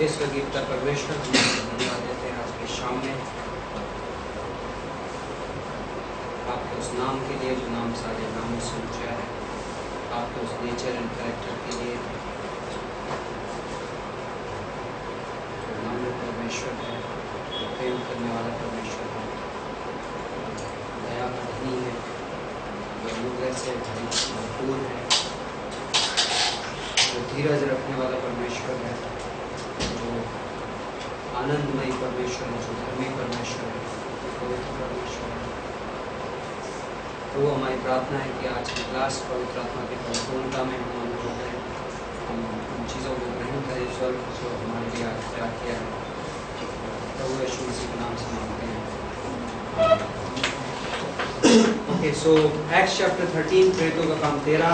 इस गीता परमेश्वर धन्यवाद देते हैं आज की शाम में आपके उस नाम के लिए जो नाम सारे नामों से ऊंचा है, आपके उस नेचर एंड कैरेक्टर के लिए जो नम्र परमेश्वर है, जो प्रेम करने वाला परमेश्वर है, दया का धनी है, जो अनुग्रह से भरपूर है, जो धीरज रखने वाला परमेश्वर है, जो आनंदमयी परमेश्वर है, जो धर्मी परमेश्वर है, पवित्र परमेश्वर है। तो हमारी प्रार्थना है कि आज की क्लास पवित्र आत्मा की परिपूर्णता में हम अनुभव करें, हम उन चीज़ों को ग्रहण करें स्वर्ग जो हमारे लिए आज तैयार किया है। प्रभु यीशु मसीह के नाम से मांगते हैं। ओके, सो एक्ट्स चैप्टर 13, प्रेरितों का काम 13।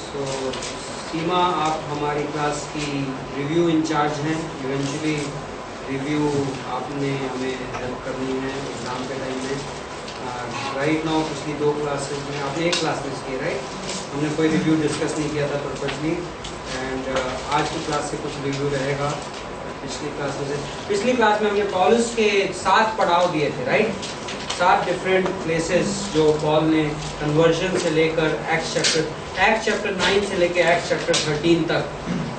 सो सीमा, आप हमारी क्लास की रिव्यू इंचार्ज हैं। इवेंचुअली रिव्यू आपने हमें हेल्प करनी है एग्ज़ाम के टाइम में। राइट नाउ पिछली 2 क्लासेस में आपने एक क्लास मिस की, राइट? हमने कोई रिव्यू डिस्कस नहीं किया था पर्पजली, एंड आज की क्लास से कुछ रिव्यू रहेगा पिछली क्लास में हमने पॉलुस के 7 पड़ाव दिए थे, राइट? 7 डिफरेंट प्लेसेस जो पॉल ने कन्वर्जन से लेकर एक्ट्स चैप्टर 9 से लेकर एक्ट्स चैप्टर 13 तक,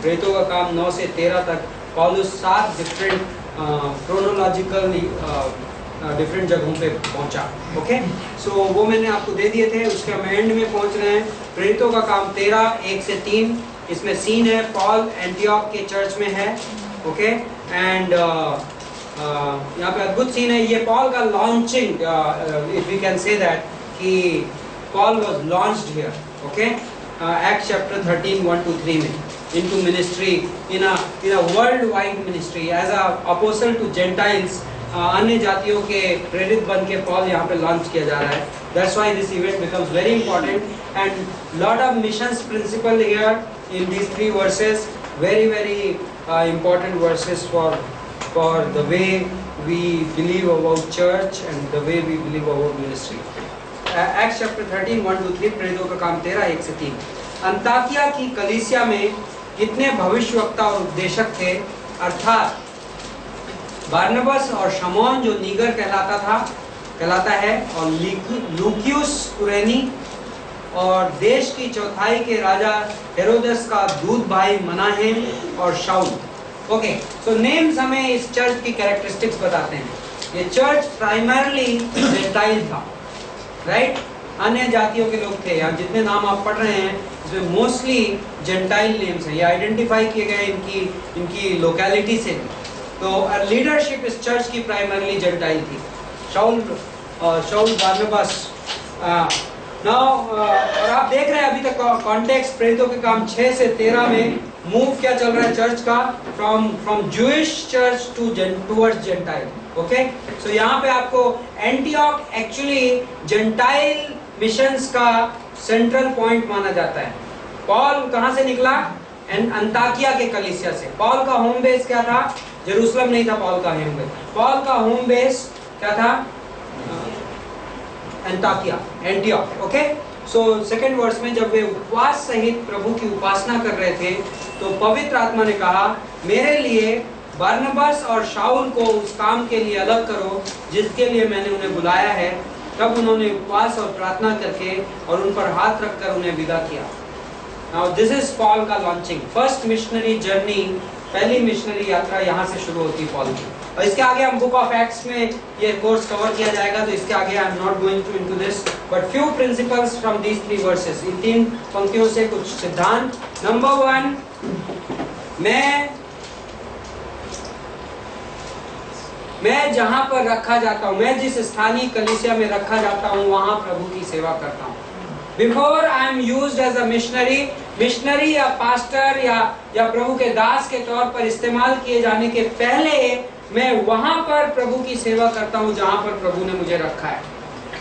प्रेरितों का काम 9 से 13 तक पॉलुस 7 डिफरेंट क्रोनोलॉजिकल डिफरेंट जगहों पे पहुंचा। ओके, सो वो मैंने आपको दे दिए थे। उसके हम एंड में पहुंच रहे हैं। प्रेरितों का काम 13 1 से 3। इसमें सीन है पॉल एंटियोक के चर्च में है। ओके, एंड यहाँ पे अद्भुत सीन है। ये पॉल का launching, if we can say that, कि Paul was launched here. Okay, Acts chapter 13 1 to 3 में into ministry in a worldwide ministry as a apostle to Gentiles। अन्य जातियों के प्रेरित बन के पॉल यहाँ पे लॉन्च किया जा रहा है। That's why this event becomes very important and lot of missions principle here in these 3 verses, very important verses for the way we believe about church and the way we believe about ministry। Acts chapter 13 1 to 3, प्रेरितों का काम 13 1 से 3। अंताकिया की कलीसिया में कितने भविष्यवक्ता और उपदेशक थे, अर्थात बारनबास और शमौन जो नीगर कहलाता है, और लूकियुस कुरेनी, और देश की चौथाई के राजा हेरोदेस का दूध भाई मनाहेम और शाऊल। ओके, तो नेम्स हमें इस चर्च की कैरेक्टरिस्टिक्स बताते हैं। ये चर्च प्राइमरली जेंटाइल था, राइट? अन्य जातियों के लोग थे। यहाँ जितने नाम आप पढ़ रहे हैं इसमें मोस्टली जेंटाइल नेम्स हैं। ये आइडेंटिफाई किए गए इनकी लोकेलिटी से। तो लीडरशिप इस चर्च की प्राइमरली जेंटाइल थी। शाऊल बारनबास। और आप देख रहे हैं अभी तक कॉन्टेक्स्ट प्रेरितों के काम 6 से 13 में मूव क्या चल रहा है चर्च का, from Jewish church towards Gentile. Okay, so यहाँ पे आपको एंटियोक एक्चुअली जेंटाइल मिशंस का सेंट्रल पॉइंट माना जाता है। पॉल कहाँ से निकला? अंताकिया के कलीसिया से। पॉल का होम बेस क्या था? जेरूसलम नहीं था पॉल का होम बेस। पॉल का होम बेस क्या था? अंताकिया, Antioch. Okay, so second verse में जब वे उपवास सहित प्रभु की उपासना कर रहे थे तो पवित्र आत्मा ने कहा, मेरे लिए बारनबास और शाऊल को उस काम के लिए अलग करो जिसके लिए मैंने उन्हें बुलाया है। तब उन्होंने उपवास और प्रार्थना करके और उन पर हाथ रखकर उन्हें विदा किया। Now this is पॉल का लॉन्चिंग। फर्स्ट मिशनरी जर्नी, पहली मिशनरी यात्रा यहाँ से शुरू होती है पॉल की। और इसके आगे हम बुक ऑफ एक्ट्स में ये कोर्स कवर किया जाएगा, तो इसके आगे I am not going to into this, but few principles from these 3 verses. इन 3 पंक्तियों से कुछ सिद्धांत। नंबर 1, मैं जहां पर रखा जाता हूं, मैं जिस स्थानीय कलीसिया में रखा जाता हूं, वहां प्रभु की सेवा करता हूं। Before I am used as a missionary या पास्टर या प्रभु के दास के तौर पर इस्तेमाल किए जाने के पहले मैं वहां पर प्रभु की सेवा करता हूं जहां पर प्रभु ने मुझे रखा है।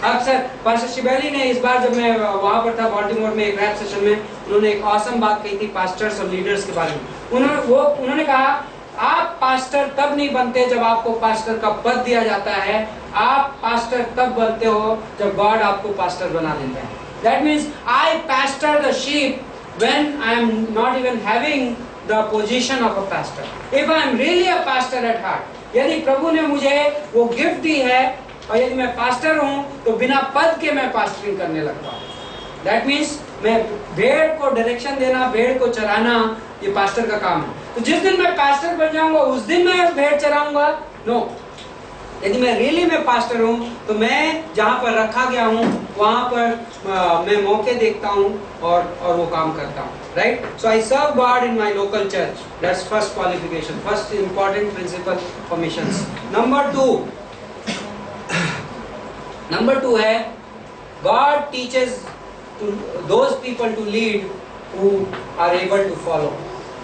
अक्सर पास्टर शिबेली ने इस बार जब मैं वहां पर था बॉल्टिमोर में एक रैप सेशन में, उन्होंने एक ऑसम बात कही थी पास्टर्स और लीडर्स के बारे में। उन्होंने कहा, आप पास्टर तब नहीं बनते जब आपको पास्टर का पद दिया जाता है, आप पास्टर तब बनते हो जब गॉड आपको पास्टर बना देता है। That means I pastor the sheep when I am not even having the position of a pastor. If I am really a pastor at heart, यदि प्रभु ने मुझे वो गिफ्ट दी है और यदि मैं पास्टर हूँ तो बिना पद के मैं पास्टरिंग करने लगता हूँ. That means मैं भेड़ को डायरेक्शन देना, भेड़ को चराना, ये पास्टर का काम है. तो जिस दिन मैं पास्टर बन जाऊंगा उस दिन मैं भेड़ चराऊंगा? नो. यदि मैं रियली मैं पास्टर हूँ तो मैं जहाँ पर रखा गया हूँ वहाँ पर मैं मौके देखता हूँ और वो काम करता हूँ. Right? So I serve God in my local church. That's first qualification, first important principle for missions. Number two है God teaches to those people to lead who are able to follow.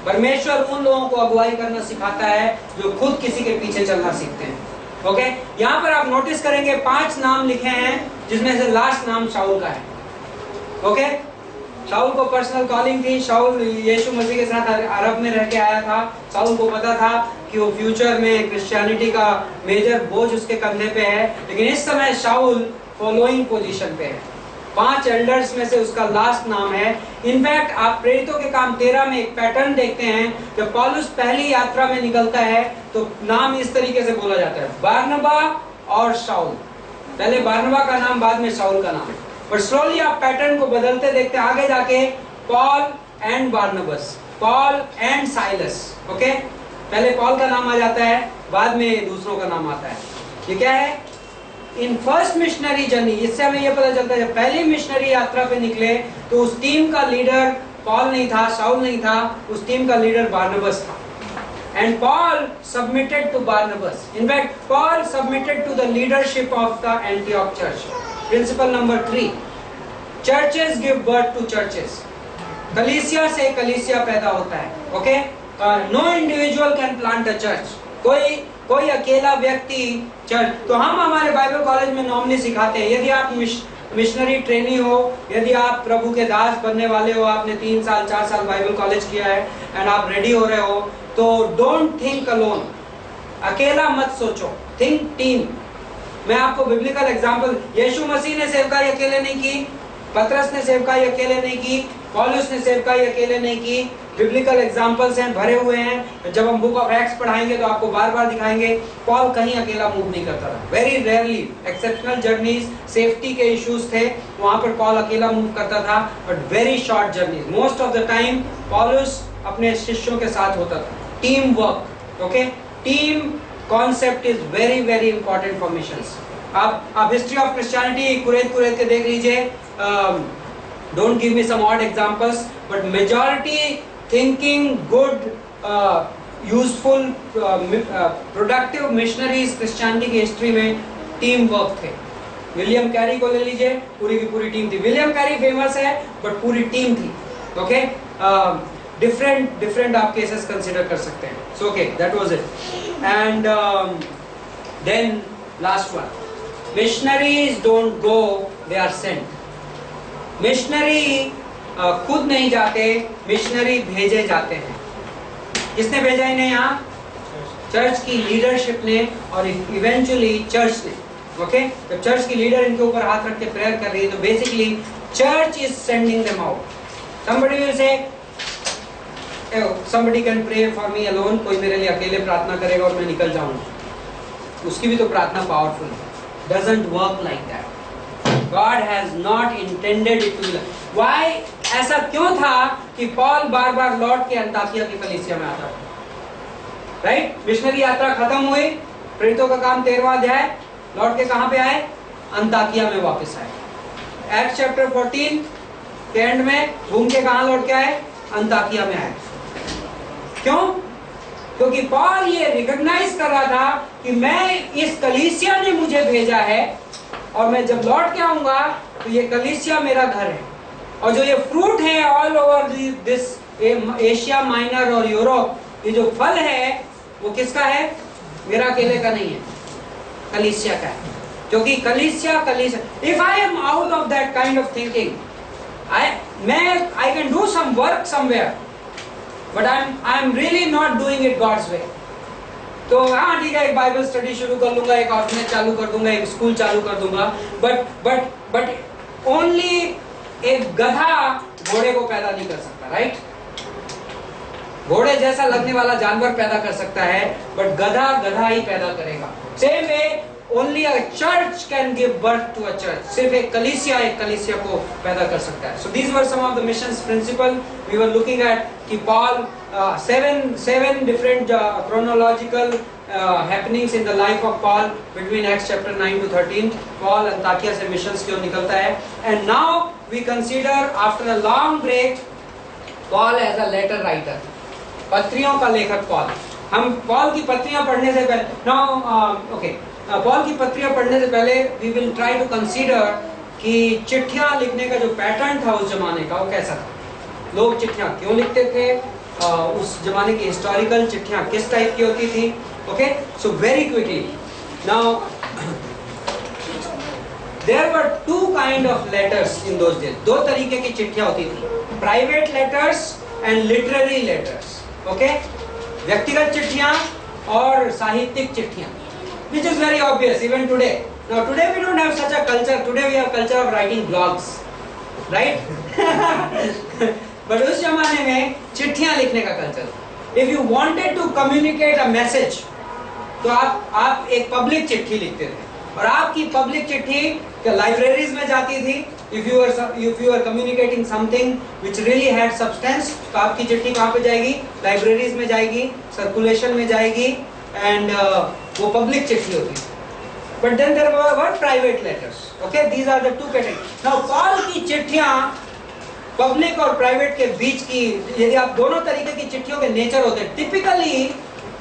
परमेश्वर उन लोगों को अगुवाई करना सिखाता है जो खुद किसी के पीछे चलना सीखते हैं. ओके, यहाँ पर आप नोटिस करेंगे 5 नाम लिखे हैं जिसमें से लास्ट नाम शाऊल का है. ओके, शाऊल को पर्सनल कॉलिंग थी. शाऊल यीशु मसीह के साथ अरब में रह के आया था. शाऊल को पता था कि वो फ्यूचर में क्रिश्चियनिटी का मेजर बोझ उसके कंधे पे है, लेकिन इस समय शाऊल फॉलोइंग पोजीशन पे है. 5 एल्डर्स में से उसका लास्ट नाम है. इनफैक्ट आप प्रेरितों के काम 13 में एक पैटर्न देखते हैं. जब पौलुस पहली यात्रा में निकलता है तो नाम इस तरीके से बोला जाता है, बारनबा और शाऊल. पहले बारनबा का नाम, बाद में शाऊल का नाम. पर स्लोली आप पैटर्न को बदलते देखते हैं. आगे जाके Paul and Barnabas, Paul and Silas. Okay, पहले पॉल का नाम आ जाता है, बाद में दूसरों का नाम आता है. ये क्या है? इन फर्स्ट मिशनरी जर्नी, इससे हमें यह पता चलता है जब पहली मिशनरी यात्रा पे निकले तो उस टीम का लीडर पॉल नहीं था, शाऊल नहीं था, उस टीम का लीडर बारनबस था. And Paul submitted to Barnabas. In fact, Paul submitted to the leadership of the Antioch church. Principle number 3. Churches give birth to churches. कलीसिया से कलीसिया पैदा होता है. Okay? No individual can plant a church. कोई अकेला व्यक्ति चर्च. तो हम हमारे बाइबल कॉलेज में नॉर्मली सिखाते हैं, यदि आप मिशनरी ट्रेनी हो, यदि आप प्रभु के दास बनने वाले हो, आपने 3 साल 4 साल बाइबल कॉलेज किया है एंड आप रेडी हो रहे हो, तो डोंट थिंक अलोन. अकेला मत सोचो, थिंक टीम. मैं आपको बिब्लिकल एग्जांपल, यीशु मसीह ने सेवकाई अकेले नहीं की, पतरस ने सेवकाई अकेले नहीं की, पौलुस ने सेवकाई अकेले नहीं की. बिब्लिकल एग्जांपल्स हैं, भरे हुए हैं. जब हम बुक ऑफ एक्ट्स पढ़ाएंगे तो आपको बार बार दिखाएंगे पॉल कहीं अकेला मूव नहीं करता था. Very rarely, exceptional journeys, safety के इश्यूज थे, वहां पर पॉल अकेला मूव करता था. But very short journeys, most of the time पौलुस अपने शिष्यों के साथ होता था. Team work. Okay, team concept is very very important for missions. आप हिस्ट्री ऑफ क्रिश्चियनिटी कुरेद के देख लीजिए. Don't give me some odd examples, but majority thinking good, useful, productive missionaries Christianity की हिस्ट्री में टीम वर्क थे. William Carey को ले लीजिए, पूरी की पूरी टीम थी. विलियम कैरी फेमस है बट पूरी टीम थी. ओके, different आप केसेस कंसिडर कर सकते हैं. So okay, that was it. And then last one, missionaries don't go, they are sent. Missionary खुद नहीं जाते, मिशनरी भेजे जाते हैं. किसने भेजा इन्हें यहाँ? चर्च की लीडरशिप ने और इवेंचुअली चर्च ने. ओके, जब चर्च की लीडर इनके ऊपर हाथ रख के प्रेयर कर रही है तो basically church is sending them out. somebody will say somebody can pray for me alone. कोई मेरे लिए अकेले प्रार्थना करेगा और मैं निकल जाऊंगा. उसकी भी तो प्रार्थना पावरफुल है. Doesn't work like that. God has not intended it to. Why? ऐसा क्यों था कि पॉल बार बार लौट के अंताकिया की कलीसिया में आता था? राइट, मिशनरी यात्रा खत्म हुई, प्रेरितों का काम 13वां अध्याय, लौट के कहां पे आए? अंताकिया में वापस आए. एक्ट चैप्टर 14 के एंड में घूम के कहां लौट के आए? अंताकिया में आए. क्यों? क्योंकि पॉल ये रिकॉग्नाइज कर रहा था कि मैं, इस कलीसिया ने मुझे भेजा है और मैं जब लौट के आऊंगा तो ये कलीसिया मेरा घर है. और जो ये फ्रूट है all over this Asia minor और यूरोप, ये जो फल है वो किसका है? मेरा अकेले का नहीं है, कलीसिया का है. क्योंकि कलीसिया if I am out of that kind of thinking, I can do some work somewhere, but I am really not doing it God's way. तो हाँ ठीक है, एक बाइबल स्टडी शुरू कर लूंगा, एक ऑर्फनेज चालू कर दूंगा, एक स्कूल चालू कर दूंगा, बट ओनली एक गधा घोड़े को पैदा नहीं कर सकता. सकता, राइट? घोड़े जैसा लगने वाला जानवर पैदा कर सकता है, बट गधा गधा ही पैदा करेगा। Same way only a church can give birth to a church. सिर्फ एक कलीसिया को पैदा कर सकता है। So these were some of the missions principal we were looking at कि Paul seven different chronological happenings in the life of Paul between Acts chapter 9 to 13. Paul Antakya से मिशंस क्यों निकलता है? And now we consider after a long break Paul as a letter writer. पत्रियों का लेखक Paul. हम Paul की पत्रियां पढ़ने से पहले पॉल की पत्रियां पढ़ने से पहले we will try to consider कि चिट्ठियां लिखने का जो पैटर्न था उस जमाने का वो कैसा था, लोग चिट्ठियां क्यों लिखते थे, उस जमाने की हिस्टोरिकल चिट्ठियां किस टाइप की होती थी। Okay, so very quickly now there were two kind of letters in those days. दो तरीके की चिट्ठियां होती थी, private letters and literary letters. Okay, व्यक्तिगत चिट्ठियां और साहित्यिक चिट्ठियां, which is very obvious even today. Now today we don't have such a culture. Today we have culture of writing blogs, right? But उस जमाने में चिट्ठियां लिखने का culture. If you wanted to communicate a message, तो आप एक public चिट्ठी लिखते थे, और आपकी पब्लिक चिट्ठी लाइब्रेरीज में जाती थी। If you are communicating something which really had substance, तो आपकी चिट्ठी कहाँ पे जाएगी? लाइब्रेरीज में जाएगी, सर्कुलेशन में जाएगी, एंड वो पब्लिक चिट्ठी होती है। But then there were private letters. Okay, these are the two categories. Now Paul की चिट्ठियां पब्लिक और प्राइवेट के बीच की, यदि आप दोनों तरीके की चिट्ठियों के नेचर होते हैं। टिपिकली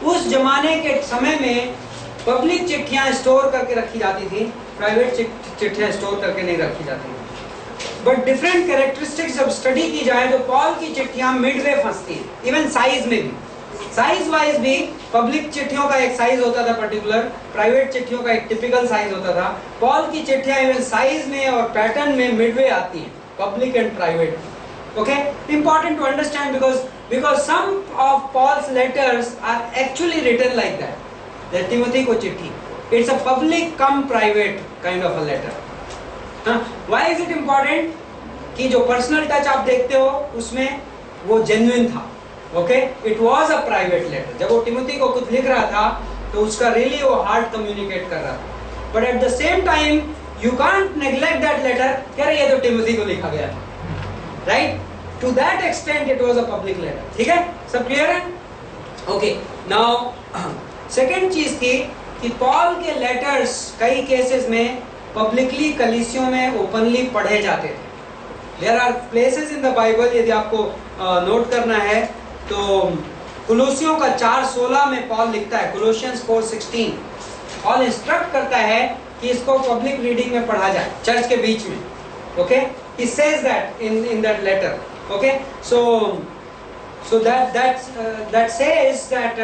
उस जमाने के समय में पब्लिक चिट्ठियां स्टोर करके रखी जाती थी, प्राइवेट चिट्ठियां स्टोर करके नहीं रखी जाती। बट डिफरेंट कैरेक्टरिस्टिक्स जब स्टडी की जाए तो पॉल की चिट्ठियां मिडवे फंसती हैं, इवन साइज में भी। साइज वाइज भी पब्लिक चिट्ठियों का एक साइज होता था पर्टिकुलर, प्राइवेट चिट्ठियों का एक टिपिकल साइज होता था। पॉल की चिट्ठियां इवन साइज में और पैटर्न में मिडवे आती हैं, public and private. Okay, important to understand because some of Paul's letters are actually written like that. The Timothy को चिट्ठी, it's a public come private kind of a letter. Why is it important? कि जो personal touch आप देखते हो उसमें वो genuine था. Okay, it was a private letter. जब वो टिमोथी को कुछ लिख रहा था तो उसका really वो hard communicate कर रहा था. But at the same time you can't neglect that letter. यार ये तो टिमोथी को लिखा गया था. Right? To that extent it was a public letter. ठीक है, सब क्लियर है? Okay. Now second चीज थी कि पॉल के लेटर्स कई केसेस में पब्लिकली कलीसियों में ओपनली पढ़े जाते थे। There are places in the Bible, यदि आपको नोट करना है तो कुलोसियों का 4:16 में पॉल लिखता है, Colossians 4:16, पॉल इंस्ट्रक्ट करता है कि इसको पब्लिक रीडिंग में पढ़ा जाए चर्च के बीच में। Okay, he says that in that letter. Okay, so that says that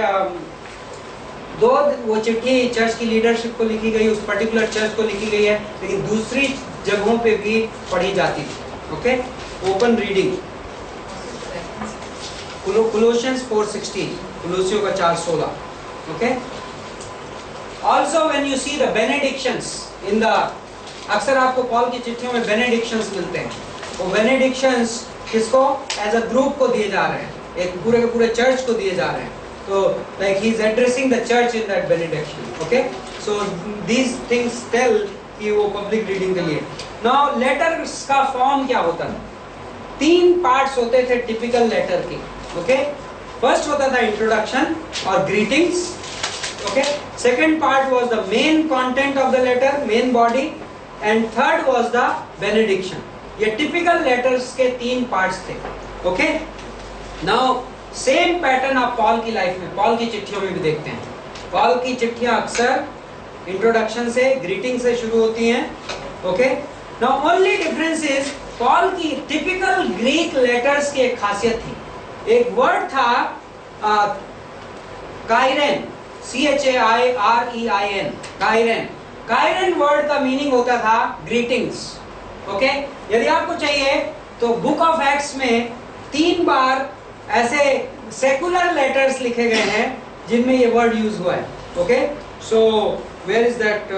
दो वो चिट्ठी चर्च की लीडरशिप को लिखी गई, उस पर्टिकुलर चर्च को लिखी गई है, लेकिन दूसरी जगहों पे भी पढ़ी जाती थी। ओके, ओपन रीडिंग Colossians 4:16, कुलोसियों का 4:16। Okay, also when you see the benedictions in the, अक्सर आपको पॉल की चिट्ठियों में बेनेडिक्शंस मिलते हैं। वो बेनेडिक्शंस किसको? एज अ ग्रुप को दिए जा रहे हैं, एक पूरे के पूरे चर्च को दिए जा रहे हैं। तो like he is addressing the church in that benediction. Okay, so these things tell कि वो पब्लिक रीडिंग के लिए। नाउ लेटर्स का फॉर्म क्या होता था? 3 पार्ट्स होते थे टिपिकल लेटर के। ओके, फर्स्ट होता था इंट्रोडक्शन और greetings. Okay, second part was the main content of the letter, main body, and third was the benediction. ये टिपिकल लेटर्स के 3 पार्ट्स थे। ओके, नाउ सेम पैटर्न आप पॉल की life में, पॉल की चिट्ठियों में भी देखते हैं। पॉल की चिट्ठियां अक्सर इंट्रोडक्शन से, ग्रीटिंग से शुरू होती हैं। Okay, now only difference is Paul की टिपिकल ग्रीक लेटर्स की एक खासियत थी। एक वर्ड था Kieron, CHAIREIN, Kieron. Kieron word का मीनिंग होता था ग्रीटिंग्स। ओके, यदि आपको चाहिए तो बुक ऑफ एक्ट्स में 3 बार ऐसे सेकुलर लेटर्स लिखे गए हैं जिनमें ये वर्ड यूज हुआ है। Okay, so where is that?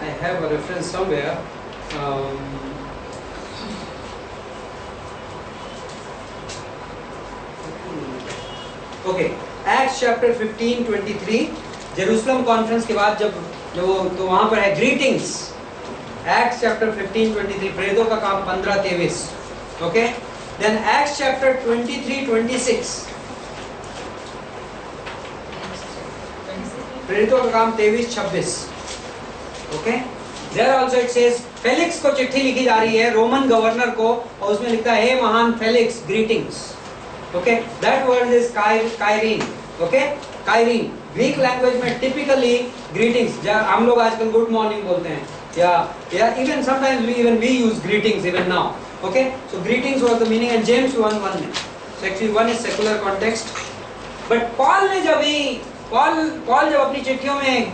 I have a reference somewhere. Okay, Acts chapter 15:23, Jerusalem conference के बाद जब जो तो वहां पर है ग्रीटिंग्स। एक्ट्स चैप्टर 15:23, प्रेरितों का काम 15:23। ओके, देन एक्ट्स चैप्टर 23:26, प्रेरितों का काम 23-26। Okay, there also it says, Felix को चिट्ठी लिखी जा रही है, रोमन गवर्नर को, और उसमें लिखता है, हे महान Felix, greetings. Okay, that word is chairein. Okay, chairein Greek language में टिपिकली ग्रीटिंग्स, हम लोग आजकल गुड मॉर्निंग बोलते हैं, या even sometimes we use greetings even now. Okay, so greetings was the meaning, and James 1:1 में, so actually 1 is secular context, but Paul ने Paul जब अपनी चिट्ठियों में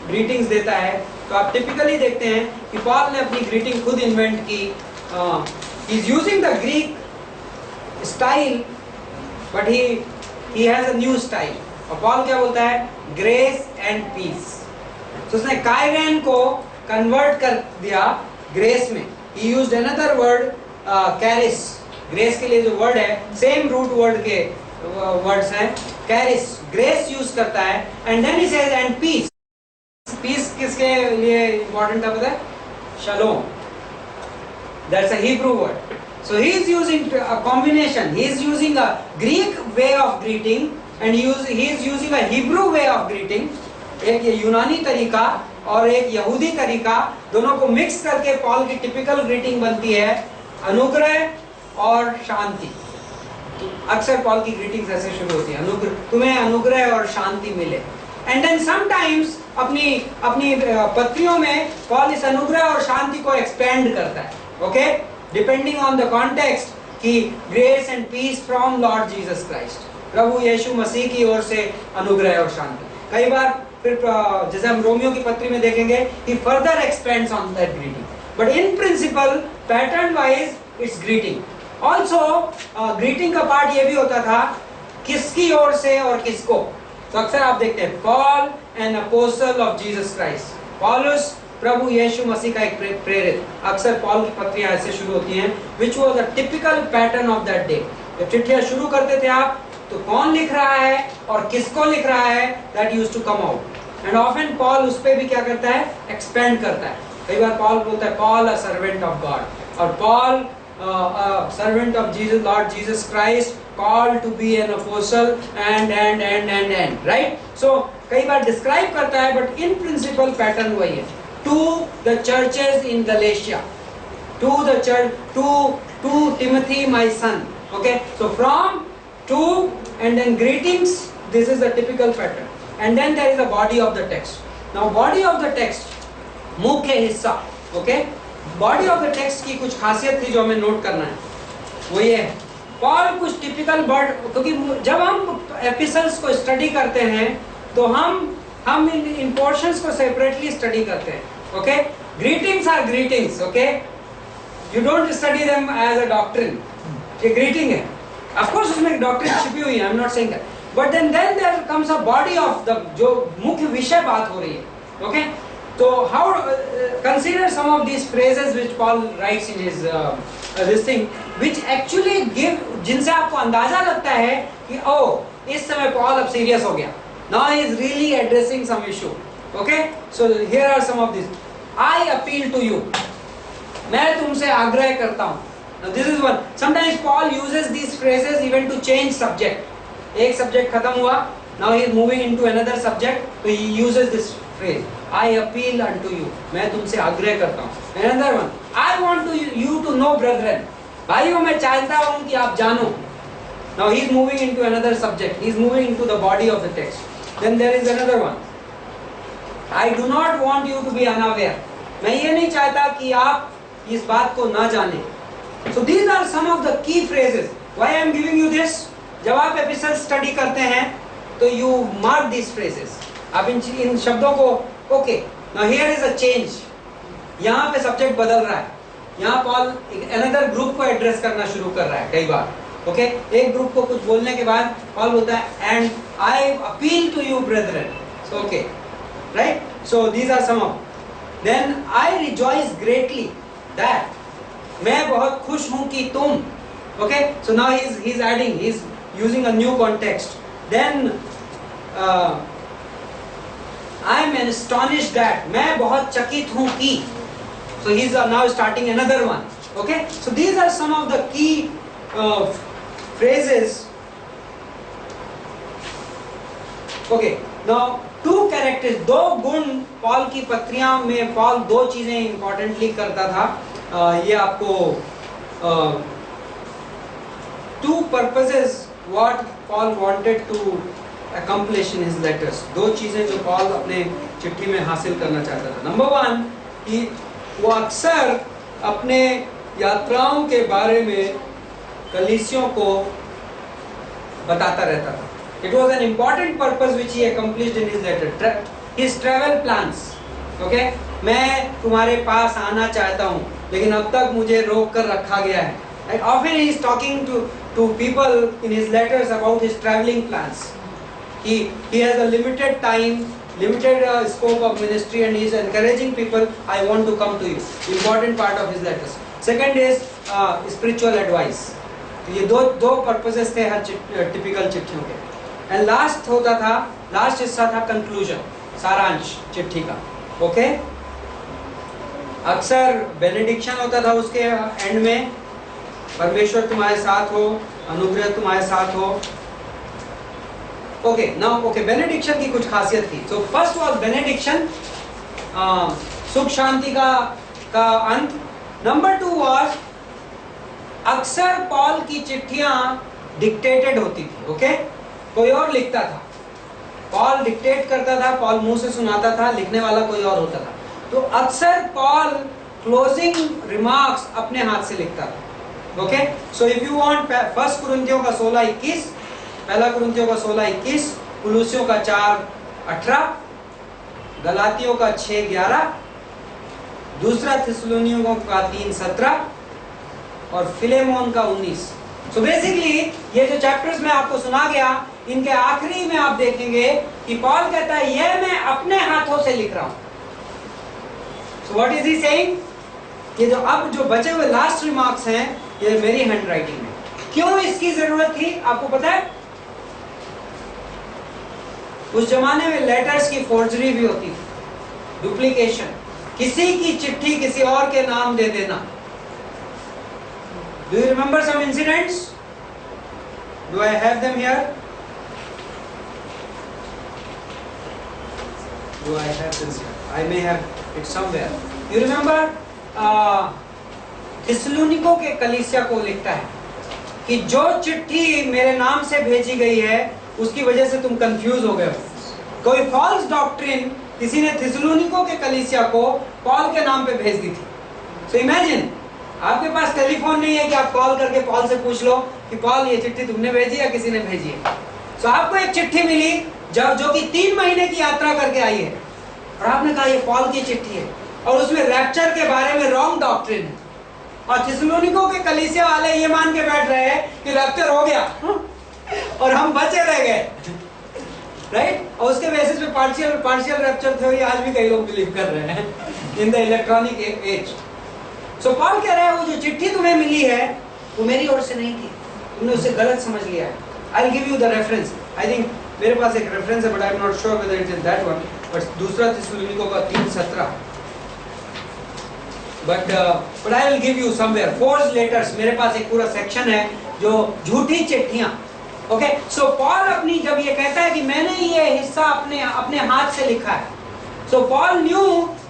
ग्रीटिंग्स देता है, तो आप टिपिकली देखते हैं कि पॉल ने अपनी ग्रीटिंग खुद इन्वेंट की। He is using the Greek style, but he has a new style. और पॉल क्या बोलता है? Grace and peace. तो उसने काइरेन को कन्वर्ट कर दिया ग्रेस में। He used another word, charis. Grace के लिए जो वर्ड है, सेम रूट वर्ड के वर्ड्स हैं, कैरिस, ग्रेस यूज करता है। And then he says and peace. Peace किसके लिए इंपॉर्टेंट था पता है? Shalom. That's a Hebrew word. So he is using a combination. He is using a Greek way of greeting and he is using a Hebrew way of greeting. एक ये यूनानी तरीका और एक यहूदी तरीका, दोनों को मिक्स करके पॉल की टिपिकल ग्रीटिंग बनती है, अनुग्रह और शांति। तो अक्सर पॉल की ग्रीटिंग्स ऐसे शुरू होती है, तुम्हें अनुग्रह और शांति मिले। एंड देन समटाइम्स अपनी पत्रियों में पॉल इस अनुग्रह और शांति को एक्सपेंड करता है। Okay, depending on the context, कि grace and peace from Lord Jesus Christ, प्रभु यीशु मसीह की ओर से अनुग्रह और शांति। कई बार फिर जैसे हम रोमियो की पत्री में देखेंगे, he further expands on that greeting, but in principle pattern wise it's greeting. Also greeting का पार्ट ये भी होता था किसकी ओर से और किसको। तो अक्सर आप देखते हैं Paul an apostle of Jesus Christ, पॉलुस प्रभु यीशु मसीह का एक प्रेरित। अक्सर पॉल की पत्रियां ऐसे शुरू होती हैं, which was a typical pattern of that day। जब चिट्ठियां शुरू करते थे आप, तो कौन लिख रहा है और किसको लिख रहा है, that used to come out, and often Paul उस पे भी क्या करता है, एक्सपेंड करता है। कई बार पॉल बोलता है Paul a servant of God, और Paul servant of Jesus, Lord Jesus Christ, called to be an apostle and right। so कई बार डिस्क्राइब करता है, बट इन प्रिंसिपल पैटर्न वही है। to the churches in Galatia, to the church, to Timothy my son। okay, so from to and then greetings, this is the typical pattern, and then there is a body of the text। now body of the text, मुख्य हिस्सा। okay, body of the text की कुछ खासियत थी जो हमें note करना है, वो ये है, पॉल कुछ टिपिकल वर्ड, क्योंकि जब हम एपिसल्स को स्टडी करते हैं तो हम इन पोर्शंस को सेपरेटली स्टडी करते हैं। Okay, greetings are greetings. Okay, you don't study them as a doctrine. ये ग्रीटिंग है, ऑफ कोर्स उसमें डॉक्ट्रिन छिपी हुई है, I am not saying that, but then there comes a body of the, जो मुख्य विषय बात हो रही है। ओके, तो how consider some of these phrases which Paul writes in his this thing, which actually give, जिनसे आपको अंदाजा लगता है कि ओ इस समय पॉल अब सीरियस हो गया, now he is really addressing some issue. Okay, so here are some of this, I appeal to you, मैं तुमसे आग्रह करता हूँ। Now this is one. Sometimes Paul uses these phrases even to change subject. एक subject खत्म हुआ, now he is moving into another subject, so he uses this phrase, I appeal unto you, मैं तुमसे आग्रह करता हूँ। Another one, I want you to know brethren, भाइयों मैं चाहता हूँ कि आप जानो। Now he is moving into another subject, he is moving into the body of the text. Then there is another one, I do not want you to be unaware, मैं ये नहीं चाहता कि आप इस बात को ना जाने। So these are some of the key phrases. Why I am giving you this? जब आप एपिसोड स्टडी करते हैं तो you mark these phrases. आप इन शब्दों को, okay, now here is a change. यहाँ पे सब्जेक्ट बदल रहा है, यहाँ पॉल another ग्रुप को एड्रेस करना शुरू कर रहा है कई बार। okay? एक ग्रुप को कुछ बोलने के बाद पॉल बोलता है and I appeal to you brethren. So okay, right? So these are some of. Then I rejoice greatly that, मैं बहुत खुश हूं कि तुम। Okay, so now he is adding, he is using a new context. Then I am astonished that, मैं बहुत चकित हूँ कि, so he is now starting another one. Okay, so these are some of the key phrases. Okay, now two characters, दो गुण Paul की पत्रियां में Paul दो चीजें इंपॉर्टेंटली करता था. ये आपको two purposes what Paul wanted to accomplish in his letters. दो चीजें जो पॉल अपने चिट्ठी में हासिल करना चाहता था. नंबर वन, कि वो अक्सर अपने यात्राओं के बारे में कलीसियों को बताता रहता था. It was an important purpose which he accomplished in his letter. His travel plans. Okay, मैं तुम्हारे पास आना चाहता हूँ, लेकिन अब तक मुझे रोक कर रखा गया है. Like often he is talking to people in his letters about his traveling plans. He has a limited time, limited scope of ministry, and he is encouraging people. I want to come to you. Important part of his letters. Second is spiritual advice. तो ये दो purposes थे हर typical चिट्ठियों के. And last होता था, last हिस्सा था conclusion, सारांश चिट्ठी का. Okay? अक्सर benediction होता था उसके end में, परमेश्वर तुम्हारे साथ हो, अनुग्रह तुम्हारे साथ हो. Okay, now okay, benediction की कुछ खासियत थी. So first was benediction, सुख शांति का अंत. Number two was अक्सर पॉल की चिट्ठियां डिक्टेटेड होती थी. ओके, कोई और लिखता था. पॉल डिक्टेट करता था, पॉल मुंह से सुनाता था, लिखने वाला कोई और होता था. तो अक्सर पॉल क्लोजिंग रिमार्क्स अपने हाथ से लिखता था. Okay, so if you want first कुरिन्थियों का 16:21, पहला कुरिन्थियों का 16:21, कुलूसियों का 4:18, गलातियों का 6:11, दूसरा थिस्सलुनीयों का 3:17 और फिलेमोन का 19. सो बेसिकली ये जो चैप्टर्स में आपको सुना गया, इनके आखिरी में आप देखेंगे कि पॉल कहता है ये मैं अपने हाथों से लिख रहा हूं. सो व्हाट इज ही सेइंग? ये जो अब जो बचे हुए लास्ट रिमार्क्स हैं, ये मेरी हैंड राइटिंग में. क्यों इसकी जरूरत थी आपको पता है? उस जमाने में लेटर्स की फोर्जरी भी होती थी, डुप्लीकेशन, किसी की चिट्ठी किसी और के नाम दे देना. Do you remember some incidents? Do I have them here? Do I have this here? I may have it somewhere. You remember थिस्सलुनीकों के कलीसिया को लिखता है कि जो चिट्ठी मेरे नाम से भेजी गई है उसकी वजह से तुम कंफ्यूज हो गए हो. कोई फॉल्स डॉक्ट्रिन किसी ने थिस्सलुनीकों के कलीसिया को पॉल के नाम पे भेज दी थी. सो इमेजिन, आपके पास टेलीफोन नहीं है कि आप कॉल करके पॉल से पूछ लो कि पॉल ये चिट्ठी तुमने भेजी या किसी ने भेजी है. तो आपको एक चिट्ठी मिली जो कि 3 महीने की यात्रा करके आई है, और आपने कहा ये पॉल की चिट्ठी है, और उसमें रैप्चर के बारे में रॉन्ग डॉक्ट्रिन है, और थिस्सलुनीकों के कलीसिया वाले ये मान के बैठ रहे हैं कि रैप्चर हो गया और हम बचे रह गए. राइट? और उसके बेसिस पे पार्शियल रैप्चर थ्योरी आज भी कई लोग बिलीव कर रहे हैं in the electronic age. So Paul कह रहा है वो जो चिट्ठी तुम्हें मिली है वो मेरी ओर से नहीं थी, तुमने उसे गलत समझ लिया है. आई will give you the reference. I think मेरे पास एक रेफरेंस है, but I am not sure whether it is that one. But दूसरा थिस्सलुनीकों का 3:17, but I will give you somewhere. Forge letters, मेरे पास एक पूरा सेक्शन है जो झूठी चिट्ठियां. ओके, सो पॉल अपनी जब ये कहता है कि मैंने ये हिस्सा अपने हाथ से लिखा है, सो पॉल न्यू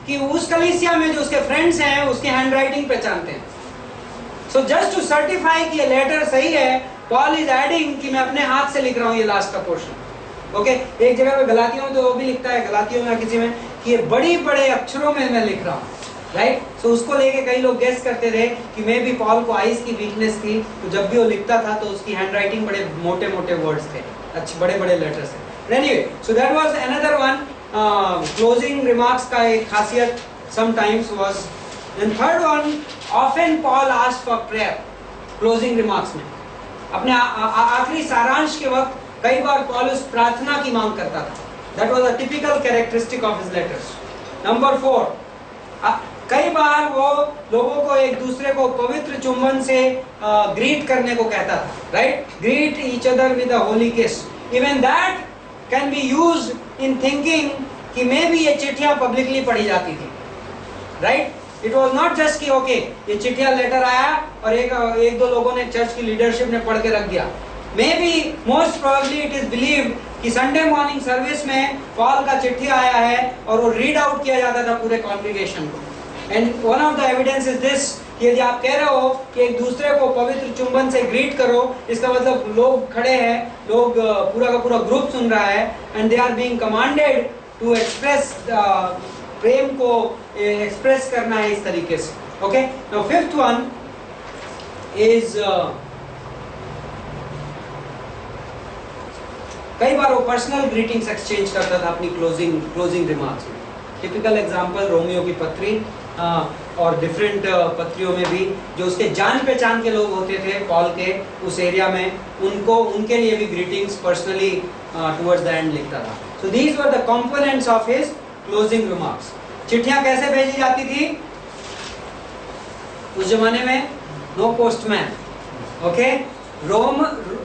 कि उस कलीसिया में जो उसके फ्रेंड्स हैं उसकी हैंडराइटिंग पहचानते हैं. सो जस्ट टू सर्टिफाई कि ये लेटर सही है, पॉल इज एडिंग कि मैं अपने हाथ से लिख रहा हूँ ये लास्ट का पोर्शन. ओके, एक जगह पे गलातियों में तो वो भी लिखता है, गलातियों में किसी में, कि ये बड़े अक्षरों में मैं लिख रहा हूँ. राइट? सो उसको लेके कई लोग गेस करते थे कि मे भी पॉल को आइस की वीकनेस थी, तो जब भी वो लिखता था तो उसकी हैंडराइटिंग बड़े मोटे वर्ड्स थे, अच्छे बड़े लेटर्स थे. Anyway, so that was another one. Closing remarks का एक खासियत sometimes was. And third one, often Paul asked for prayer. Closing remarks में अपने आखिरी सारांश के वक्त कई बार पॉलुस प्रार्थना की मांग करता था. That was a typical characteristic of his letters. Number 4, कई बार वो लोगों को एक दूसरे को पवित्र चुंबन से ग्रीट करने को कहता था, right? Greet each other with a holy kiss. Even that can be used in thinking कि मे बी ये चिट्ठियां पब्लिकली पढ़ी जाती थी, right? It was not just कि ओके ये चिट्ठियां लेटर आया और एक दो लोगों ने, चर्च की लीडरशिप ने पढ़ के रख दिया। May be most probably it is believed कि संडे मॉर्निंग सर्विस में पॉल का चिट्ठी आया है और वो रीड आउट किया जाता था पूरे कॉन्ग्रीगेशन को। And one of the evidence is this कि यदि आप कह रहे हो कि एक दूसरे को पवित्र चुंबन से ग्रीट करो, इसका मतलब लोग खड़े हैं, लोग पूरा का पूरा ग्रुप सुन रहा है, and they are being commanded to express प्रेम को एक्सप्रेस करना है इस तरीके से। Okay, now fifth one is कई बार वो पर्सनल ग्रीटिंग्स एक्सचेंज करता था अपनी क्लोजिंग रिमार्क्स में। टिपिकल एग्जांपल रोमियो की पत्री और डिफरेंट पत्रियों में भी जो उसके जान पहचान के लोग होते थे पॉल के उस एरिया में, उनके लिए भी greetings personally towards the end लिखता था। So these were the components of his closing remarks. चिट्ठियां कैसे भेजी जाती थी उस जमाने में? No postman, okay.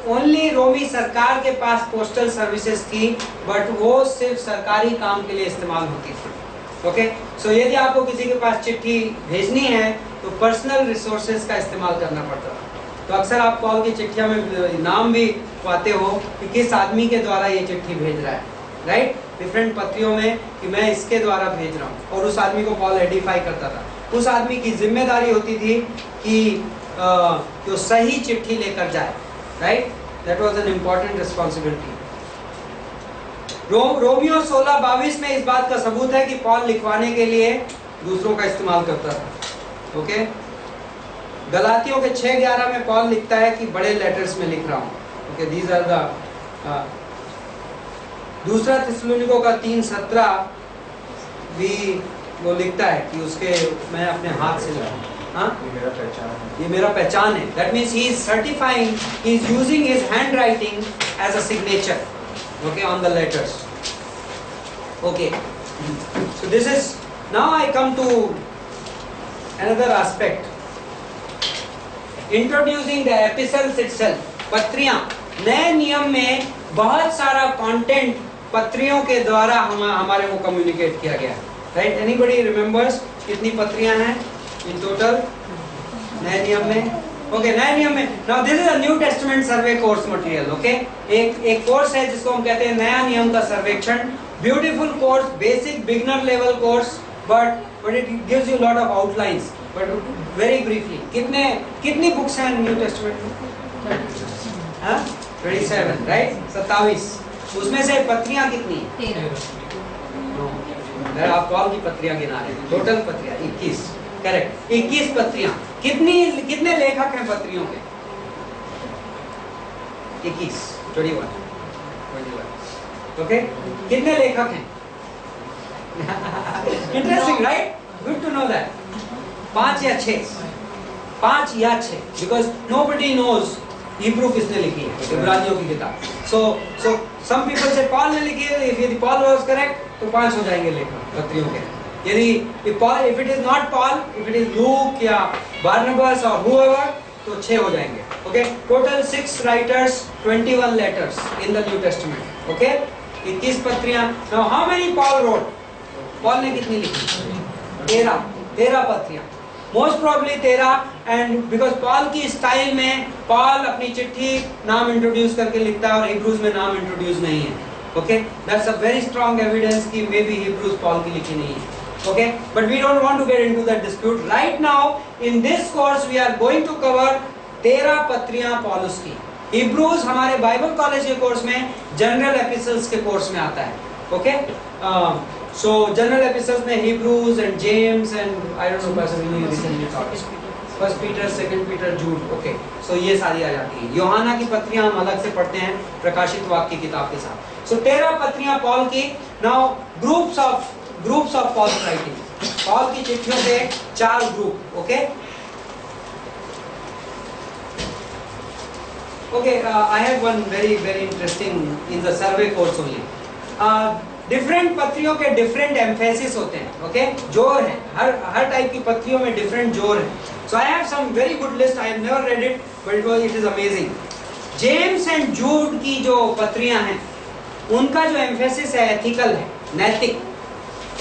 ओनली रोमी सरकार के पास पोस्टल सर्विसेज थी, बट वो सिर्फ सरकारी काम के लिए इस्तेमाल होती थी। ओके, सो यदि आपको किसी के पास चिट्ठी भेजनी है तो पर्सनल रिसोर्सेज का इस्तेमाल करना पड़ता था। तो अक्सर आप पॉल की चिट्ठियों में नाम भी पाते हो कि किस आदमी के द्वारा ये चिट्ठी भेज रहा है, राइट? डिफरेंट पत्रियों में कि मैं इसके द्वारा भेज रहा हूँ, और उस आदमी को पॉल आइडेंटिफाई करता था। उस आदमी की जिम्मेदारी होती थी कि वो सही चिट्ठी लेकर जाए, right? That was an important responsibility. Romeo 16:22 में इस बात का सबूत है कि पॉल लिखवाने के लिए दूसरों का इस्तेमाल करता था। ओके, गलातियों के 6:11 में पॉल लिखता है कि बड़े लेटर्स में लिख रहा हूँ। ओके, दीज आर द दूसरा थिस्सलुनीकों का 3:17 भी वो लिखता है कि उसके मैं अपने हाथ से लिखा, हाँ, ये मेरा पहचान है। That means he is certifying, he is using his handwriting as a signature, okay, on the letters. Okay, so this is, now I come to another aspect, introducing the epistles itself. पत्रियां, नए नियम में बहुत सारा content पत्रियों के द्वारा हमारे को communicate किया गया है, राइट? एनीबडी रिमेंबर्स कितनी पत्रियां हैं इन टोटल नए नियम में? ओके, नए नियम में, now this is a new testament survey course material. Okay, एक कोर्स है जिसको हम कहते हैं नया नियम का सर्वेक्षण। Beautiful course, basic beginner level course, but it gives you lot of outlines, but very briefly. कितनी बुक्स हैं न्यू टेस्टामेंट में? 27, राइट? 27। उसमें से पत्रियां कितनी? 13। आप पॉल की पत्रियां गिना रहे हैं, टोटल पत्रियां 21, करेक्ट, 21 पत्रियां। कितने लेखक हैं पत्रियों के? 21, 21। ओके, कितने लेखक हैं? Interesting, right? Good to know that. 5 या 6? 5 या 6, बिकॉज नोबडी नोज हिब्रू किसने लिखी है, इब्रानियों की किताब। सो सम पीपल से पॉल ने लिखी है, इफ पॉल वाज करेक्ट तो 5 हो जाएंगे लेखक पत्रियों के। यदि if it is not Paul, if it is Luke या Barnabas or whoever, तो 6 हो जाएंगे। Okay, total 6 writers, 21 letters in the New Testament. Okay, 21 पत्रियां। Now how many Paul wrote? Paul ने कितनी लिखी? 13 पत्रियां। Most probably 13, and because Paul की style में Paul अपनी चिट्ठी नाम इंट्रोड्यूस करके लिखता है और हिब्रूज में नाम इंट्रोड्यूस नहीं है। Okay, that's a very strong evidence कि मे बी हिब्रूज पॉल की लिखी नहीं है। Okay, but we don't want to get into that dispute right now. In this course we are going to cover 13 पत्रियां पौलुस की। Hebrews हमारे Bible college के course में जनरल एपिसल्स के कोर्स में आता है। ओके, सो जनरल एपिसल्स में Hebrews and James and I don't know personally recently taught first Peter, second Peter, Jude. Okay, so ये सारी आ जाती है। यूहन्ना की पत्रियां हम अलग से पढ़ते हैं प्रकाशित वाक्य की किताब के साथ। सो 13 पत्रियां पॉल की। Now groups of Paul writing, Paul की चिट्ठियों के 4 group. Okay, I had one very interesting in the survey course only. Different पत्रियों के डिफरेंट एम्फेसिस होते हैं, ओके, जोर है, हर टाइप की पत्रियों में डिफरेंट जोर है. So I have some very good list, I have never read it but it is amazing. James and Jude की जो पत्रियां हैं उनका जो एम्फेसिस है एथिकल है, नैतिक,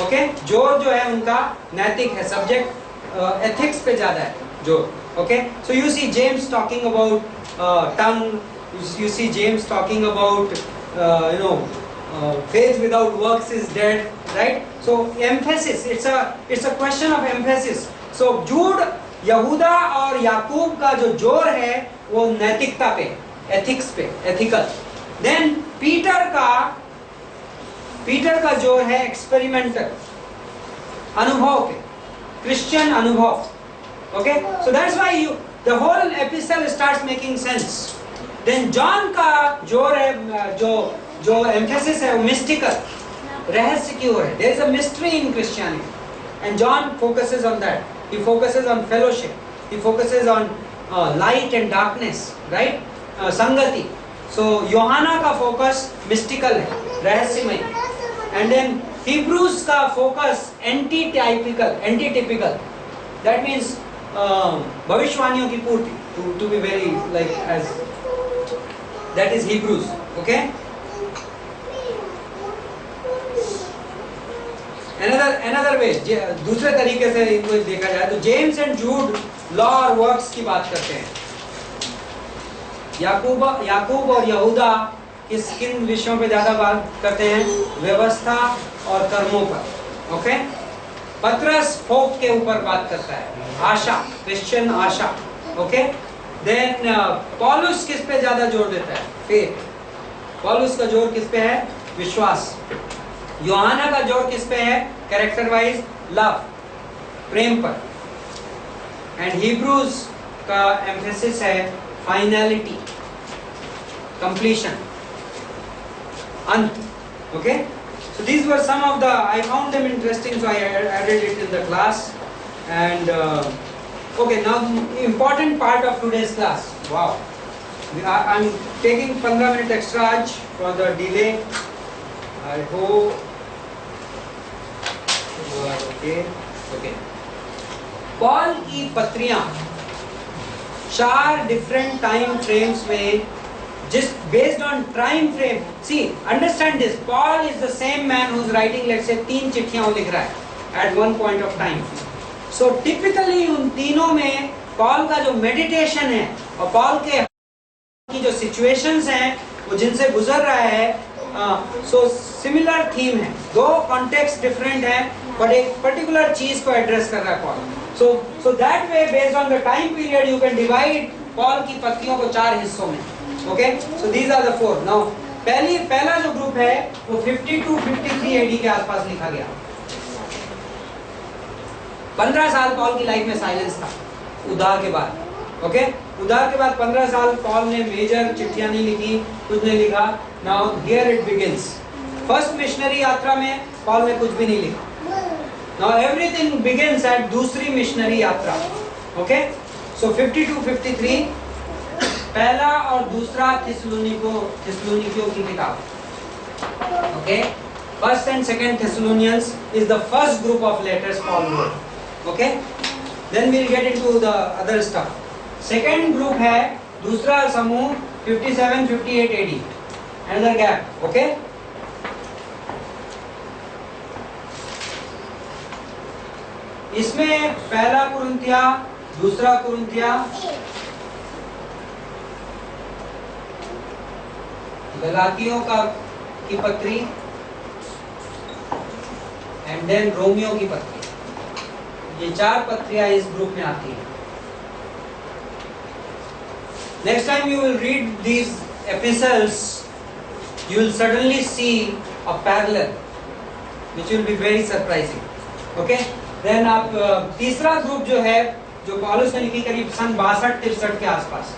ओके, जोर जो है उनका नैतिक है, सब्जेक्ट एथिक्स पे ज्यादा है जोर, okay. So you see James talking about tongue, you see James talking about faith without works is dead, right? So emphasis, it's a question of emphasis. So Jude, यहूदा और याकूब का जो जोर है वो नैतिकता पे, एथिक्स पे, एथिकल. देन पीटर का जोर है एक्सपेरिमेंटल, अनुभव पे, क्रिश्चियन अनुभव, okay. So that's why the whole epistle starts making sense. Then John का जोर है, जो एम्फेसिस है वो मिस्टिकल, रहस्य की ओर है. There is a mystery in Christianity and John focuses on that. He focuses on fellowship, he focuses on light and darkness, right, संगति. सो योहाना का फोकस मिस्टिकल है, रहस्यमय. एंड देन हिब्रूज का फोकस एंटीटिपिकल, दैट मीन्स भविष्यवाणियों की पूर्ति, to be very like as that is Hebrews, okay. another way, दूसरे तरीके से इनको देखा जाए तो जेम्स एंड जूड लॉ और वर्क्स की बात करते हैं. याकूब और यहूदा किन विषयों पे ज्यादा बात करते हैं? व्यवस्था और कर्मों पर, ओके. पत्रस होप के ऊपर बात करता है, आशा, क्रिश्चियन आशा, ओके. देन पॉलुस किस पे ज्यादा जोर देता है? फेथ. पॉलुस का जोर किस पे है? विश्वास. योहाना का जोर किस पे है? कैरेक्टर वाइज लव, प्रेम पर. एंड हिब्रूज का एम्फेसिस है फाइनलिटी, कंप्लीशन, अंत, okay. So these were some of the, I found them interesting, so I added it in the class. And okay, now important part of today's class. Wow, I'm taking 15 minutes extra आज for the delay. I hope you are okay. Paul की पत्रियां 4 different time frames में, just based on time frame. See, understand this. Paul is the same man who's writing, let's say, 3 चिट्ठियां वो लिख रहा है at one point of time. So typically उन तीनों में पॉल का जो मेडिटेशन है और पॉल के की जो सिचुएशंस हैं वो जिनसे गुजर रहा है, सो सिमिलर थीम है. 2 कॉन्टेक्स्ट डिफरेंट है बट एक पर्टिकुलर चीज को एड्रेस कर रहा है Paul. So that way, based on the time period, you can divide Paul की पत्रियों को 4 हिस्सों में, okay. So these are the 4. Now पहला जो ग्रुप है वो 52-53 एडी के आसपास लिखा गया. 15 साल पॉल की लाइफ में साइलेंस था उद्धार के बाद, ओके. उद्धार के बाद 15 साल पॉल ने मेजर चिट्ठियां नहीं लिखी, कुछ नहीं लिखा. Now here it begins. First missionary यात्रा में पॉल ने कुछ भी नहीं लिखा. नाउ एवरीथिंग बिगिंस एट दूसरी मिशनरी यात्रा, ओके. सो 52-53 पहला और दूसरा थिस्सलुनीकियों की किताब, okay. First and second Thessalonians is the first group of letters Paul wrote. Okay, then we'll get into the other stuff. Second group है दूसरा समूह 57-58 AD, another gap, okay. इसमें पहला कुरिन्थिया, दूसरा कुरिन्थिया, गलातियों की पत्री, एंड देन रोमियो की पत्री. ये 4 पत्रियां इस ग्रुप में आती हैं. Next time you will read these epistles, you will suddenly see a parallel, which will be very surprising. Okay? Then आप तीसरा ग्रुप जो है, जो पॉलुस ने लिखी करीब सन 62-63 के आसपास.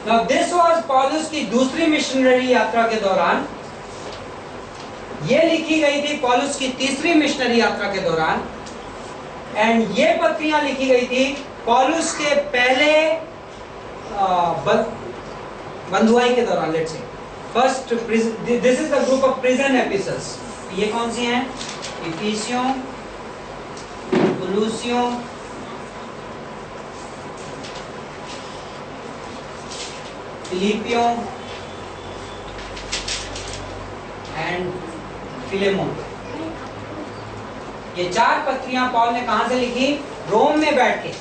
Now this was पॉलुस की दूसरी मिशनरी यात्रा के दौरान. ये लिखी गई थी पॉलुस की तीसरी मिशनरी यात्रा के दौरान. एंड ये पत्रियां लिखी गई थी पॉलुस के पहले बंधुआई के दौरान, let's say first this is the group of prison epistles. ये कौन सी हैं? इफिसियों, कुलूसियों, फिलिपियों एंड फिलेमोन। ये 4 पत्रियां पॉल ने कहां से लिखी? रोम में बैठ के,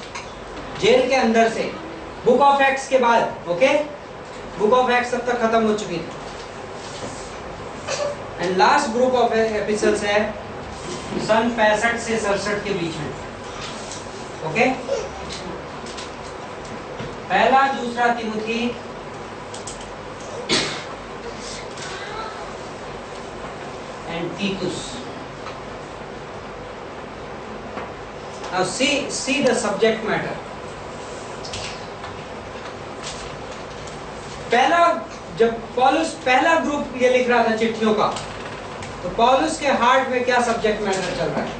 जेल के अंदर से, बुक ऑफ एक्ट्स के बाद। ओके, बुक ऑफ एक्ट्स तब तक खत्म हो चुकी थी। And last group of episodes है सन 65 से 67 के बीच में। ओके, पहला, दूसरा तिमुथी, एंड तीतुस। Now see the subject matter. पहला, जब पौलुस पहला ग्रुप ये लिख रहा था चिट्ठियों का, तो पौलुस के हार्ट में क्या सब्जेक्ट मैटर चल रहा है?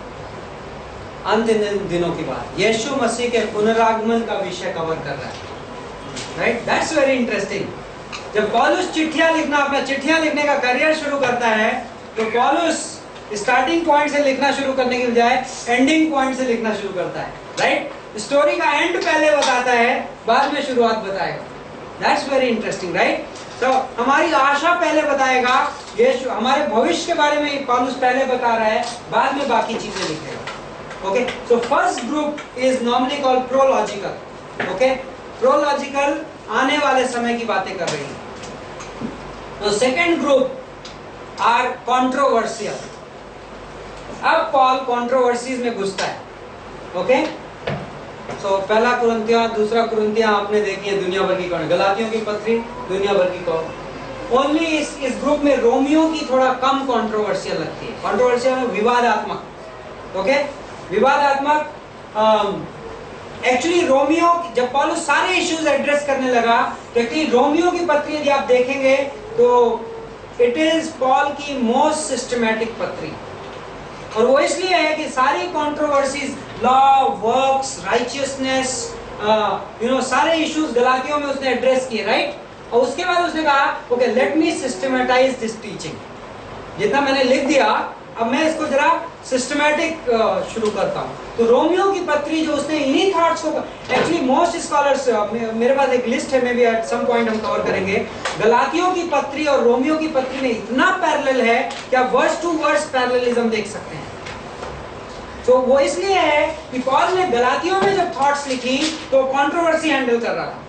अंतिम दिनों की बात, यीशु मसीह के पुनरागमन का विषय कवर कर रहा है। Right, that's very interesting. जब पौलुस चिट्ठियां लिखना, अपना चिट्ठियां लिखने का करियर शुरू करता है, तो पौलुस स्टार्टिंग पॉइंट से लिखना शुरू करने के बजाय एंडिंग पॉइंट से लिखना शुरू करता है। राइट, स्टोरी का एंड पहले बताता है, बाद में शुरुआत बताएगा। That's very interesting. राइट, तो हमारी आशा पहले बताएगा, यीशु हमारे भविष्य के बारे में पौलुस पहले बता रहा है, बाद में बाकी चीजें लिखेगा। Okay, so first group is normally called prological. Okay, prological आने वाले समय की बातें कर रही है। तो सेकेंड ग्रुप आर कॉन्ट्रोवर्शियल। अब पॉल कंट्रोवर्सीज में घुसता है। ओके, सो पहला कुरिन्थियों, दूसरा कुरिन्थियों आपने देखी है, दुनिया भर की कौन, गलातियों की पत्री दुनिया भर की कौन। ओनली इस ग्रुप में रोमियो की थोड़ा कम कंट्रोवर्शियल लगती है। कंट्रोवर्शियल विवादात्मक। ओके, विवादात्मक। एक्चुअली रोमियो, जब पॉलुस सारे इश्यूज एड्रेस करने लगा, तो एक्चुअली रोमियो की पत्री यदि आप देखेंगे तो इट इज पॉल की मोस्ट सिस्टमैटिक पत्री। और वो इसलिए है कि सारी कंट्रोवर्सीज, लॉ, वर्क्स, राइचियसनेस, सारे इश्यूज गलातियों में उसने एड्रेस किए। राइट, और उसके बाद उसने कहा okay, let me systematize this teaching. जितना मैंने लिख दिया, अब मैं इसको जरा सिस्टमैटिक शुरू करता हूँ। तो रोमियो की पत्री जो उसने इन्हीं थॉट्स को, एक्चुअली मोस्ट स्कॉलर्स, मेरे पास एक लिस्ट है, may be at some point हम कवर करेंगे। गलातियों की पत्री और रोमियो की पत्री में इतना पैरेलल है कि आप वर्स टू वर्स पैरेललिज्म देख सकते हैं। तो वो इसलिए है कि पॉल ने गलातियों में जब थॉट्स लिखी तो कंट्रोवर्सी हैंडल कर रहा था।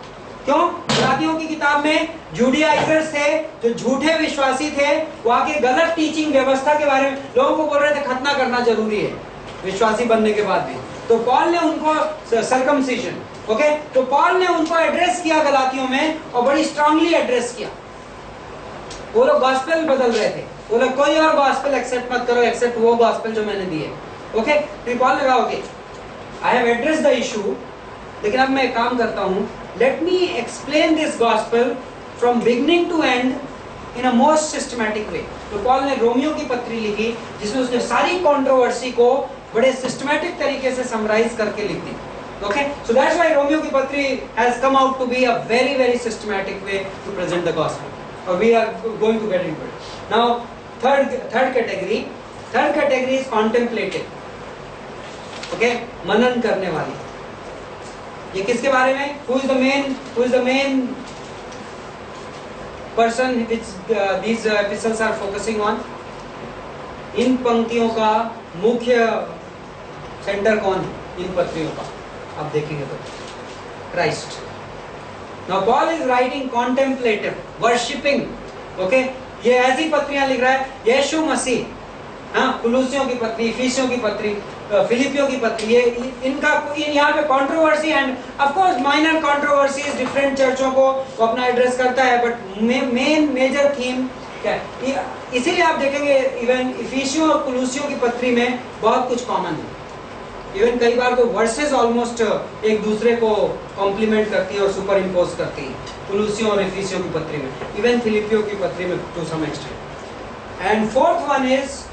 क्यों? गलातियों की किताब में जुडियाइजर्स थे, जो झूठे विश्वासी थे, वो आके गलत टीचिंग व्यवस्था के बारे में लोगों को बोल रहे थे खतना करना जरूरी है विश्वासी बनने के बाद भी। तो पॉल ने उनको सर्कमसिजन, ओके, तो पॉल ने उनको एड्रेस किया गलातियों में, और बड़ी स्ट्रांगली एड्रेस किया। वो लोग गॉस्पेल बदल रहे थे, वो लोग कोई और गॉस्पेल एक्सेप्ट मत करो एक्सेप्ट वो गॉस्पेल जो मैंने दी है। ओके, फिर पॉल ने कहा okay, I have addressed the issue, लेकिन अब मैं एक काम करता हूं, let me explain this gospel from beginning to end in a most systematic way. तो पॉल ने रोमियो की पत्री लिखी, जिसमें उसने सारी कंट्रोवर्सी को बड़े सिस्टमैटिक तरीके से समराइज करके लिख दी। ओके, सो दैट्स व्हाई रोमियो की पत्री has come out to be a very very systematic way to present the gospel, और we are going to get into it now. Third category is contemplative. Okay, मनन करने वाली। ये किसके बारे में? Who is the main person which these episodes are focusing on? इन पंक्तियों का मुख्य सेंटर कौन है इन पत्रियों का? आप देखेंगे तो Christ. Now Paul is writing contemplative, worshipping. Okay, ये ऐसी पत्रियां लिख रहा है, यीशु मसीह, हाँ, कुलूसियों की पत्री, इफिसियों की पत्री, फिलिपियों की पत्री, ये इनका यहाँ पे controversy and of course minor controversies different चर्चों को वो अपना एड्रेस करता है, बट मेन मेजर थीम क्या है? इसीलिए आप देखेंगे इवन इफिसियों और कुलूसियों की पत्री में बहुत कुछ कॉमन है। इवन कई बार तो वर्सेस ऑलमोस्ट एक दूसरे को कॉम्प्लीमेंट करती है और सुपर इम्पोज करती है, कुलूसियों और इफिसियों की पत्री में, इवन फिलिपियों की पत्री में to some extent. And fourth one is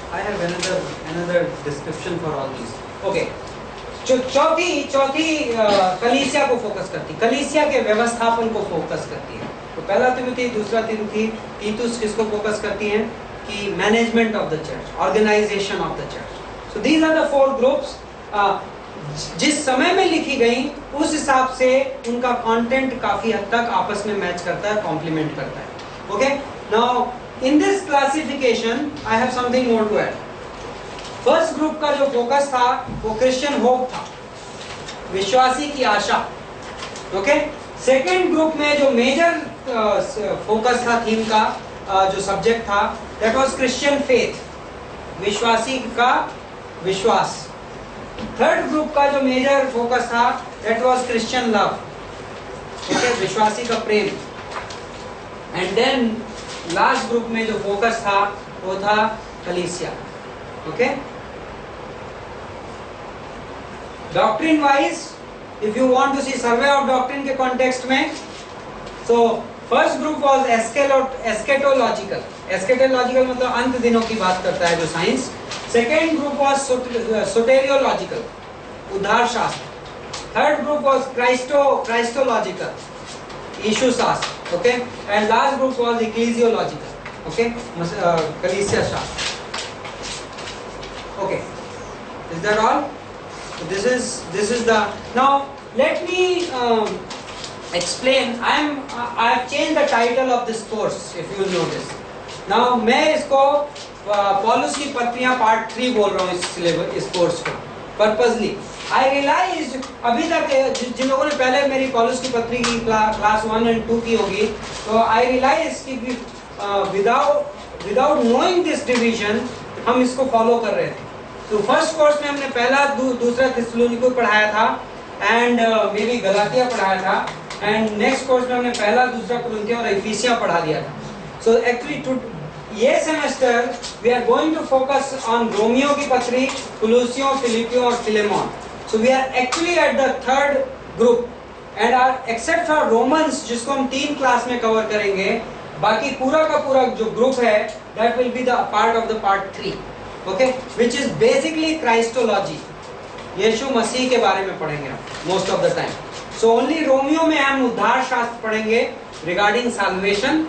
I have another description for all these. Okay, चौथी कलीसिया को फोकस करती, कलीसिया के व्यवस्थापन को फोकस करती है। तो पहला तिमुथी, दूसरा तिमुथी, तीतुस किसको फोकस करती हैं कि management of the church, organization of the church. So these are the 4 groups. जिस समय में लिखी गई उस हिसाब से उनका कंटेंट काफी हद तक आपस में मैच करता है, कॉम्प्लीमेंट करता है। Okay, now in this classification I have something more to add. First group का जो फोकस था वो क्रिश्चियन होप था, विश्वासी की आशा। ओके, सेकेंड ग्रुप में जो मेजर फोकस था, थीम का जो सब्जेक्ट था, दैट वाज क्रिश्चियन फेथ, विश्वासी का विश्वास। थर्ड ग्रुप का जो मेजर फोकस था, that was Christian love, okay, विश्वासी का प्रेम। एंड देन लास्ट ग्रुप में जो फोकस था वो था कलीसिया। Okay, doctrine wise if you want to see survey of doctrine के कॉन्टेक्स्ट में, so first group was eschatological. Eschatological मतलब अंत दिनों की बात करता है जो science. Second group was soteriological, उद्धार शास्त्र। थर्ड ग्रुप वाज क्राइस्टोलॉजिकल, यीशु शास्त्र। Okay, and last group was इक्लेसियोलॉजिकल, okay, कलीसिया शास्त्र। Okay, is that all? This is the, now let me explain. I have changed the title of this course if you notice. Now मैं इसको पौलुस की पत्रियां part 3 बोल रहा हूँ इस सिलेबस, इस कोर्स को पर्पसली। आई रियलाइज अभी तक जिन लोगों ने पहले मेरी पौलुस की पत्री की क्लास 1 और 2 की होगी, तो आई रियलाइज कि विदाउट नोइंग दिस डिवीजन हम इसको फॉलो कर रहे थे। तो फर्स्ट कोर्स में हमने पहला दूसरा थिस्सलुनीको पढ़ाया था, एंड मे बी गलातिया पढ़ाया था, एंड नेक्स्ट कोर्स में हमने पहला दूसरा कुरिन्थियों और इफिसियां पढ़ा दिया था। सो एक्चुअली ये semester we are going to focus on रोमियो की पत्री, कुलुसियों, फिलिपियों और फिलेमोन। So we are actually at the third group, and are except for Romans जिसको हम 3 क्लास में कवर करेंगे, बाकी पूरा का पूरा जो ग्रुप है that will be the part of the part 3, okay, which is basically Christology, यीशु मसीह के बारे में पढ़ेंगे हम most of the time. So only रोमियो में हम उद्धार शास्त्र पढ़ेंगे रिगार्डिंग साल्वेशन,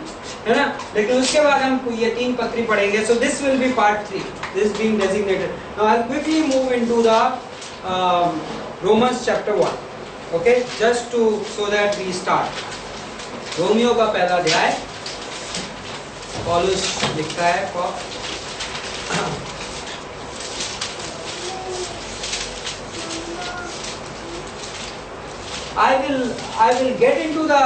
है ना, लेकिन उसके बाद हम ये 3 पत्री पढ़ेंगे। So this will be part 3, this being designated. Now I will quickly move into the Romans chapter 1, okay, just to so that we start. रोमियो का पहला अध्याय, पौलुस लिखता है, I will get into the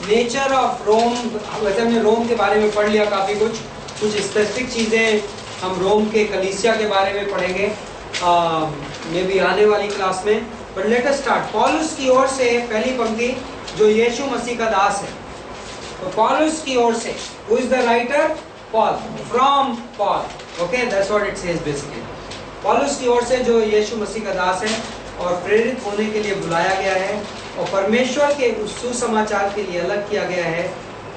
nature of Rome। वैसे हमने रोम के बारे में पढ़ लिया काफ़ी कुछ स्पेसिफिक चीज़ें हम रोम के कलीसिया के बारे में पढ़ेंगे मे बी आने वाली क्लास में। But let us start. पौलुस की ओर से पहली पंक्ति, जो यीशु मसीह का दास है, तो पौलुस की ओर से, who is the writer? Paul, from Paul, okay, that's what it says basically. पौलुस की ओर से जो यीशु मसीह का दास है और प्रेरित होने के लिए बुलाया गया है और परमेश्वर के उस सुसमाचार के लिए अलग किया गया है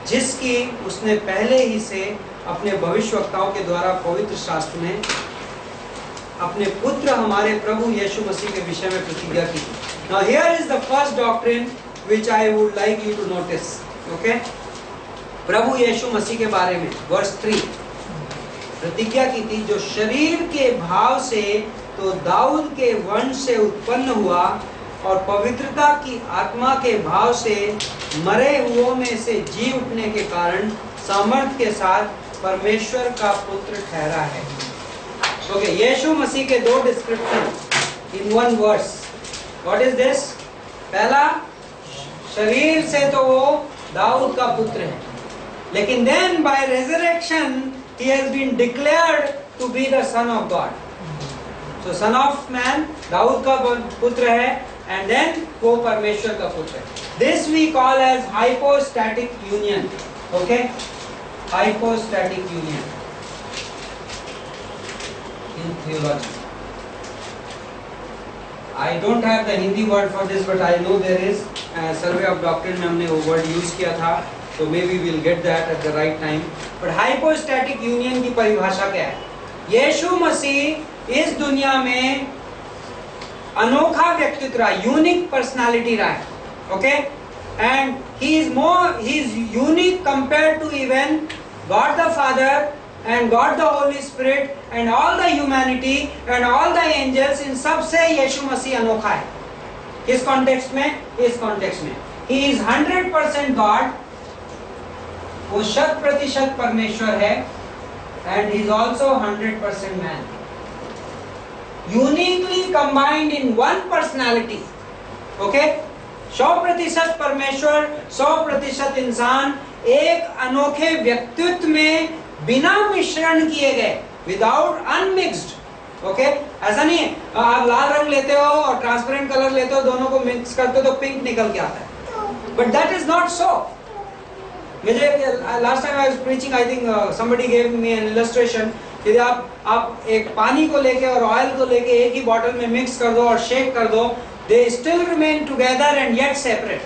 जिसकी उसने पहले ही से अपने भविष्यवक्ताओं के द्वारा पवित्र शास्त्र में अपने पुत्र हमारे प्रभु यीशु मसीह के विषय में प्रतिज्ञा की। Now here is the first doctrine which I would like you to notice, okay? प्रभु यीशु मसीह के बारे में वर्स 3 प्रतिज्ञा की थी, जो शरीर के भाव से तो दाऊद के वंश से उत्पन्न हुआ और पवित्रता की आत्मा के भाव से मरे हुओं में से जी उठने के कारण सामर्थ के साथ परमेश्वर का पुत्र ठहरा है। ओके, यीशु मसीह के 2 description in 1 verse. What is this? पहला, शरीर से तो वो दाऊद का पुत्र है, लेकिन then by resurrection he has been declared to be the son of God. So son of man दाऊद का पुत्र है, एंड देन वो परमेश्वर का पुत्र है। This we call as hypostatic union, okay, hypostatic union in theology. I don't have the Hindi word for this, but I know there is survey of doctrine में हमने वो word use किया था, so maybe we'll get that at the right time. But hypostatic union की परिभाषा क्या है? यीशु मसीह इस दुनिया में अनोखा व्यक्तित्व रहा, यूनिक पर्सनालिटी रहा है, okay, and he is unique compared to even God the father and God the Holy Spirit and all the humanity and all the angels, इन सब से यीशु मसीह अनोखा है। किस कॉन्टेक्स्ट में? इस कॉन्टेक्स्ट में He is 100% God, वो 100% परमेश्वर है, and He is also 100% man, uniquely combined in one personality, okay? 100% परमेश्वर, 100% इंसान, एक अनोखे व्यक्तित्व में बिना मिश्रण किए गए, विदाउट अनमिक्स्ड, ओके? ऐसा नहीं है आप लाल रंग लेते हो और ट्रांसपेरेंट कलर लेते हो, दोनों को मिक्स करते हो तो पिंक निकल के आता है, but that is not so. मुझे last time I was preaching, I think somebody gave me an illustration, यदि आप एक पानी को लेके और ऑयल को लेके एक ही बॉटल में मिक्स कर दो और शेक कर दो, they still remain together and yet separate,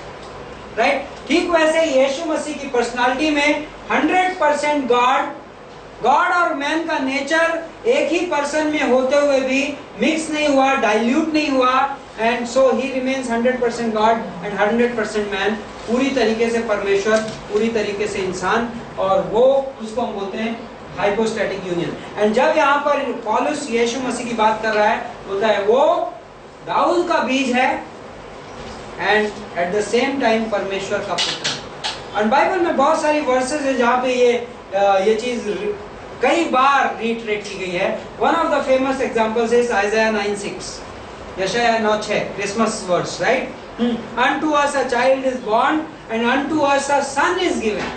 right? ठीक वैसे यीशु मसीह की पर्सनालिटी में 100% गॉड और मैन का नेचर एक ही पर्सन में होते हुए भी मिक्स नहीं हुआ, डाइल्यूट नहीं हुआ, and so he remains 100% God and 100% man, पूरी तरीके से परमेश्वर, पूरी तरीके से इंसान, और वो उसको हम बोलते हैं हाइपोस्टैटिक यूनियन। एंड जब यहाँ पर पौलुस यीशु मसीह की बात कर रहा है, बोलता है वो दाऊद का बीज है and at the same time परमेश्वर का पुत्र है। और बाइबल में बहुत सारी वर्सेस है जहाँ पे ये चीज कई बार रिट्रेट की गई है। One of the famous examples is Isaiah 9:6, यशायाह 9:6, Christmas verse, right? Unto us a child is born and unto us a son is given.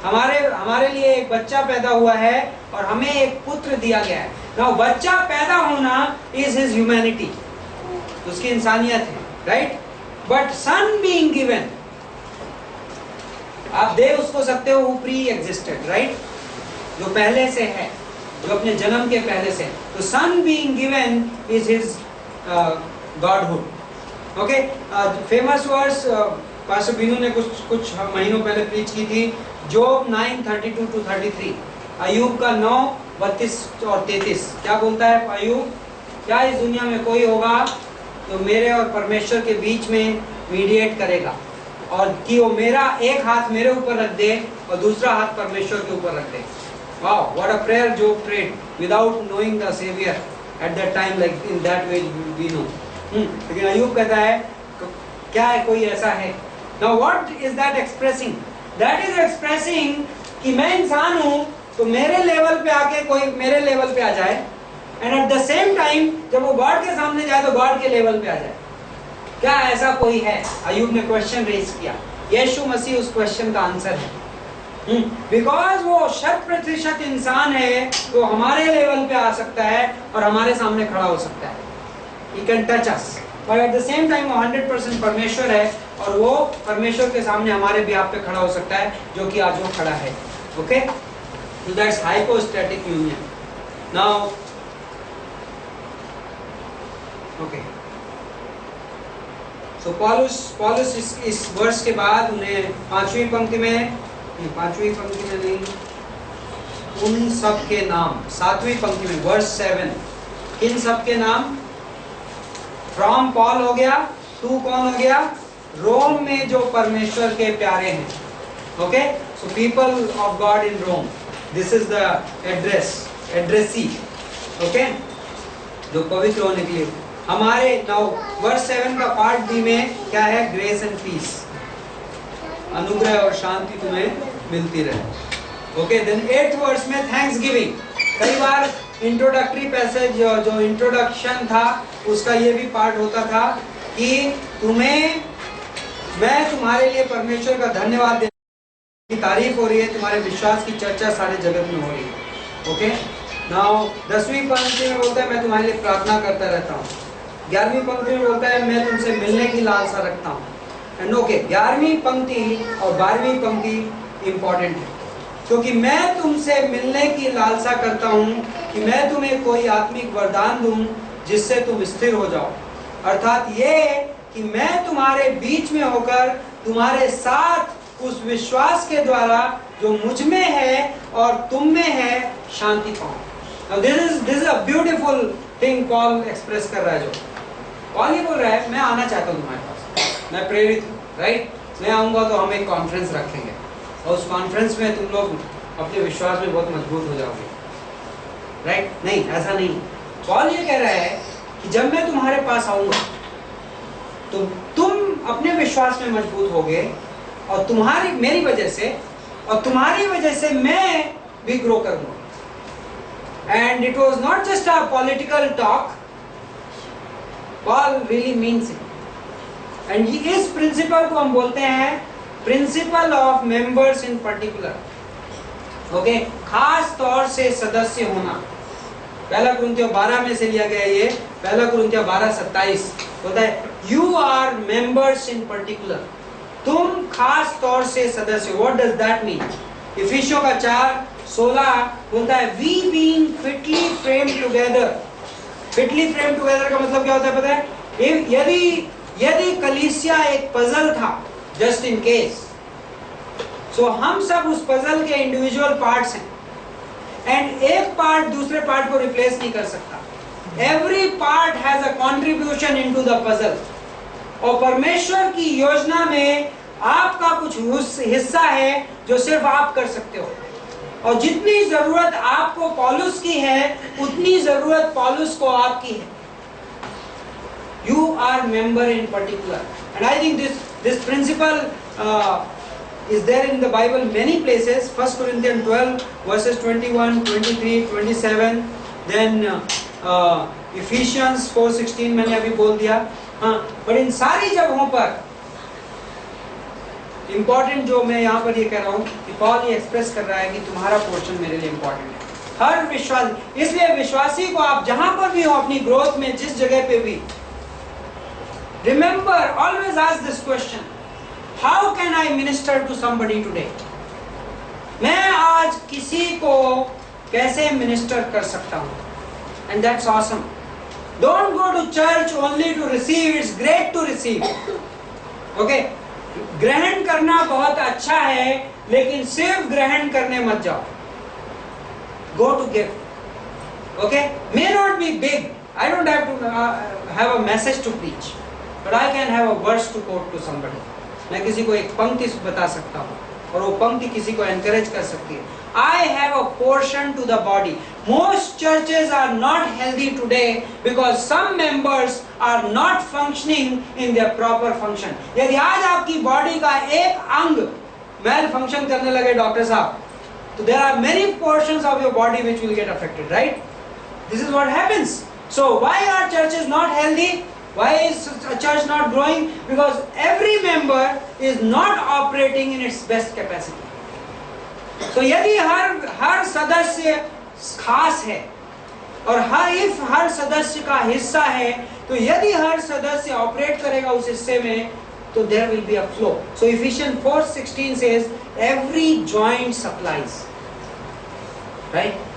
हमारे लिए एक बच्चा पैदा हुआ है और हमें एक पुत्र दिया गया है। Now बच्चा पैदा होना is his humanity, उसकी इंसानियत है, right? But son being given, आप दे उसको सकते हो who pre-existed, राइट? जो पहले से है, जो अपने जन्म के पहले से। तो son being given is his godhood. Okay, famous verse pastor Binu ने कुछ महीनों पहले प्रीच की थी, जोब 9:32-33, अय्यूब का 9:32 और 33। क्या बोलता है अय्यूब? क्या इस दुनिया में कोई होगा तो मेरे और परमेश्वर के बीच में मीडिएट करेगा, और कि वो मेरा एक हाथ मेरे ऊपर रख दे और दूसरा हाथ परमेश्वर के ऊपर रख दे। Wow, what a prayer Job prayed without knowing the saviour at that time, like in that way we know. लेकिन अय्यूब कहता है क्या है, कोई ऐसा है? Now what is that expressing? That is expressing कि मैं इंसान हूं तो मेरे लेवल पे आके कोई मेरे लेवल पे आ जाए, and at the same time जब वो गॉड के सामने जाए तो गॉड के लेवल पे आ जाए। क्या ऐसा कोई है? अय्यूब ने क्वेश्चन रेज किया, यीशु मसीह उस क्वेश्चन का आंसर है। बिकॉज वो 100% इंसान है, तो हमारे लेवल पे आ सकता है और हमारे सामने खड़ा हो सकता है। He can touch us, but at the same time वो 100% परमेश्वर है और वो परमेश्वर के सामने हमारे बिहाफ पे खड़ा हो सकता है, जो कि आज वो खड़ा है। Okay, so that's hypostatic union. Now, okay, so Paulus इस वर्ष के बाद उन्हें पांचवी पंक्ति में नहीं, उन सब के नाम, सातवीं पंक्ति में वर्स 7, इन सब के नाम फ्रॉम पॉल हो गया, टू कौन हो गया? रोम में जो परमेश्वर के प्यारे हैं। Okay, so people of God in Rome, this is the addressee, okay, जो पवित्र होने के लिए हमारे। नाउ वर्स 7 का पार्ट बी में क्या है? ग्रेस एंड पीस, अनुग्रह और शांति तुम्हें मिलती रहे। ओके, देन 8th वर्स में थैंक्स गिविंग। कई बार इंट्रोडक्टरी पैसेज जो इंट्रोडक्शन था उसका ये भी पार्ट होता था कि मैं तुम्हारे लिए परमेश्वर का धन्यवाद देने की तारीफ हो रही है, तुम्हारे विश्वास की चर्चा सारे जगत में हो रही है। ओके, नाउ 10वीं पंक्ति में बोलता है मैं तुम्हारे लिए प्रार्थना करता रहता हूँ। 11वीं पंक्ति में बोलता है मैं तुमसे मिलने की लालसा रखता हूँ। एंड ओके, 11वीं पंक्ति और 12वीं पंक्ति इंपॉर्टेंट है, क्योंकि मैं तुमसे मिलने की लालसा करता हूँ कि मैं तुम्हें कोई आत्मिक वरदान दूं जिससे तुम स्थिर हो जाओ। अर्थात ये कि मैं तुम्हारे बीच में होकर तुम्हारे साथ उस विश्वास के द्वारा जो मुझ में है और तुम में है शांति पाऊं। Now this is a beautiful thing Paul express कर रहा है, जो आना चाहता हूँ तुम्हारे पास, मैं प्रेरित हूँ, राइट? मैं आऊँगा तो हम एक कॉन्फ्रेंस रखेंगे और उस कॉन्फ्रेंस में तुम लोग अपने विश्वास में बहुत मजबूत हो जाओगे, राइट? नहीं, ऐसा नहीं। पॉल ये कह रहा है कि जब मैं तुम्हारे पास आऊँगा तो तुम अपने विश्वास में मजबूत होगे और तुम्हारी मेरी वजह से और तुम्हारी वजह से मैं भी ग्रो करूँगा। And it was not just a political talk. Paul really means it. And इस प्रिंसिपल को हम बोलते हैं principle of members in particular. Okay, खास तौर से सदस्य होना। पहला कुरिन्थियों 12 में से लिया गया ये, पहला कुरिन्थियों 12:27 होता है you are members in particular, तुम खास तौर से सदस्य। What does that mean? इफिसियों का 4:16 बोलता है we being fitly framed together. Fitly framed together का मतलब क्या होता है पता है? यदि कलीसिया एक पजल था, जस्ट इन केस, सो हम सब उस पजल के इंडिविजुअल पार्ट्स हैं एंड एक पार्ट दूसरे पार्ट को रिप्लेस नहीं कर सकता। Every part has a contribution into the puzzle. और परमेश्वर की योजना में आपका कुछ हिस्सा है जो सिर्फ आप कर सकते हो, और जितनी जरूरत आपको पौलुस की है उतनी जरूरत पौलुस को आपकी है। You are member in particular, and I think this principle is there in the Bible many places. 1 Corinthians 12 verses 21, 23, 27. Then Ephesians 4:16 मैंने अभी बोल दिया। हाँ, पर इन सारी जगहों पर इम्पोर्टेंट जो मैं यहाँ पर ये कह रहा हूँ कि पॉल ये एक्सप्रेस कर रहा है कि तुम्हारा पोर्शन मेरे लिए इम्पोर्टेंट है। हर विश्वास, इसलिए विश्वासी को आप जहाँ पर भी हो अपनी ग्रोथ में, जिस जगह पे भी, remember, always ask this question, how can I minister to somebody today? मैं आज किसी को कैसे मिनिस्टर कर सकता हूँ? And that's awesome. Don't go to church only to receive. It's great to receive. Okay? ग्रहण करना बहुत अच्छा है, लेकिन सिर्फ ग्रहण करने मत जाओ। Go to give. Okay? May not be big. I don't have to have a message to preach. But I can have a verse to quote to somebody. मैं किसी को एक पंक्ति बता सकता हूँ और वो पंक्ति किसी को encourage कर सकती है। I have a portion to the body. Most churches are not healthy today because some members are not functioning in their proper function. यदि आज आपकी बॉडी का एक अंग मेल फंक्शन करने लगे डॉक्टर साहब, तो there are many portions of your body which will get affected, right? This is what happens. So why are churches not healthy? Why is a church not growing? Because every member is not operating in its best capacity. So यदि हर सदस्य खास है और हर सदस्य का हिस्सा है, तो यदि हर सदस्य ऑपरेट करेगा उस हिस्से में, तो there will be a flow. So Ephesians 4:16 says every joint supplies, right?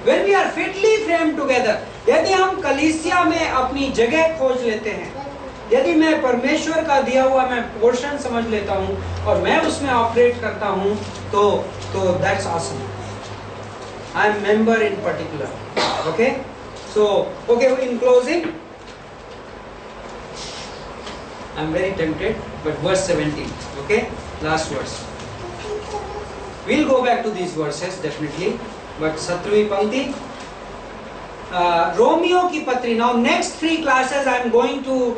When we are fitly framed together, यदि हम कलीसिया में अपनी जगह खोज लेते हैं, यदि मैं परमेश्वर का दिया हुआ मैं पोर्शन समझ लेता हूँ और मैं उसमें ऑपरेट करता हूँ, तो that's awesome. I am member in particular. Okay? So, okay, in closing, I am very tempted, but verse 17, okay? Last verse. We'll go back to these verses definitely, but 17वीं पंक्ति, रोमियो की पत्री. Now next 3 classes I am going to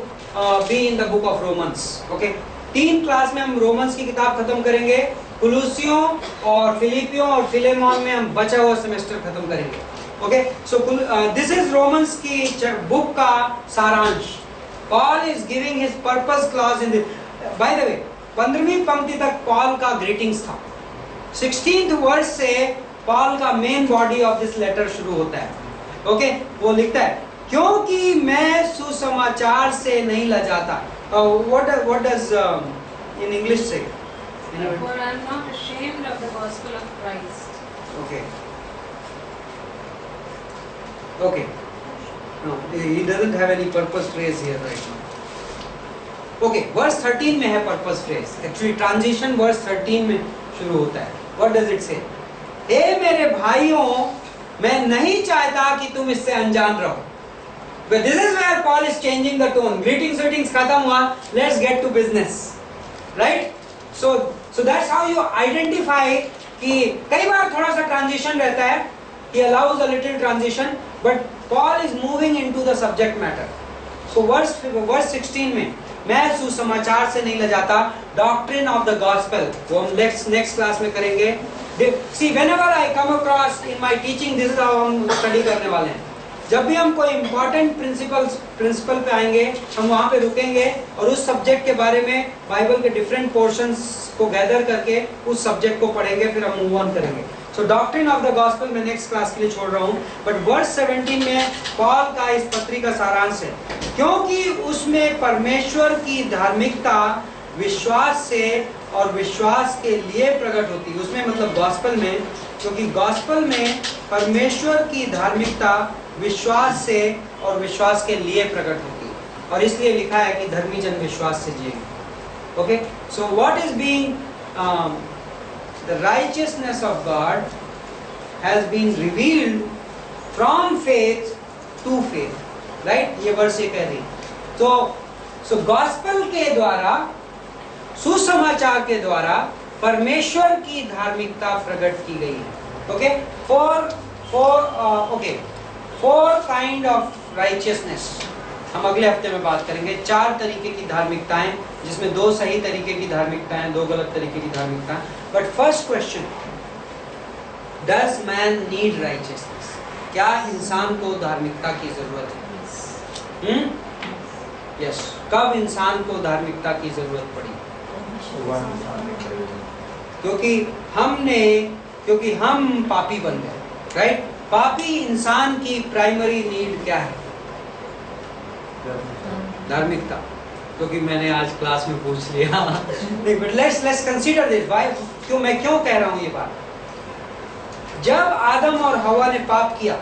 be in the book of Romans. Okay? 3 class में हम Romans की किताब खत्म करेंगे, कुलूसियों और फिलिपियों और फिलेमोन में हम बचा हुआ सेमेस्टर खत्म करेंगे. Okay, so this is Romans की बुक का सारांश. Paul is giving his purpose clause in this. By the way, 15वीं पंक्ति तक पॉल का ग्रीटिंग्स था. 16th वर्स से पॉल का main body of this letter शुरू होता है. ओके, वो लिखता है, क्योंकि मैं सुसमाचार से नहीं लजाता. What does in English say? For I am not ashamed of the gospel of Christ. Okay. Okay. No, he doesn't have any purpose phrase here right now. Okay, verse 13 में है purpose phrase. Actually, transition verse 13 में शुरू होता है. What does it say? हे मेरे भाइयों, मैं नहीं चाहता कि तुम इससे अनजान रहो. But this is where Paul is changing the tone. Greetings खत्म हुआ, let's get to business, right? So that's how you identify कि कई बार थोड़ा सा transition रहता है. He allows a little transition, but Paul is moving into the subject matter. So verse 16 में मैं सुसमाचार से नहीं लजाता, doctrine of the gospel, वो हम next class में करेंगे. See, whenever I come across in my teaching, this is how हम study करने वाले हैं. जब भी हम कोई इम्पोर्टेंट प्रिंसिपल पे आएंगे, हम वहाँ पे रुकेंगे और उस सब्जेक्ट के बारे में बाइबल के डिफरेंट पोर्शंस को गैदर करके उस सब्जेक्ट को पढ़ेंगे, फिर हम मूव ऑन करेंगे. सो डॉक्ट्रिन ऑफ द गॉस्पेल मैं नेक्स्ट क्लास के लिए छोड़ रहा हूँ, बट वर्स 17 में पॉल का इस पत्री का सारांश है, क्योंकि उसमें परमेश्वर की धार्मिकता विश्वास से और विश्वास के लिए प्रकट होती है. उसमें मतलब गॉस्पेल में, क्योंकि गॉस्पेल में परमेश्वर की धार्मिकता विश्वास से और विश्वास के लिए प्रकट होती है, और इसलिए लिखा है कि धर्मी जन विश्वास से जिएंगे. Okay, so what is being the righteousness of God has been revealed from faith to faith, right? ये वर्स ये कह रही. सो गॉस्पेल के द्वारा, सुसमाचार के द्वारा परमेश्वर की धार्मिकता प्रकट की गई है. Okay, four kind of righteousness हम अगले हफ्ते में बात करेंगे. 4 तरीके की धार्मिकताएं, जिसमें 2 सही तरीके की धार्मिकताएं, 2 गलत तरीके की धार्मिकताएं. But first question, does man need righteousness? क्या इंसान को धार्मिकता की जरूरत है? यस. कब इंसान को धार्मिकता की जरूरत पड़ी? क्योंकि हम पापी बन गए, राइट? पापी इंसान की प्राइमरी नीड क्या है? धार्मिकता. क्योंकि मैंने आज क्लास में पूछ लिया. नहीं, but let's consider this. Why, मैं क्यों कह रहा हूं ये बात? जब आदम और हवा ने पाप किया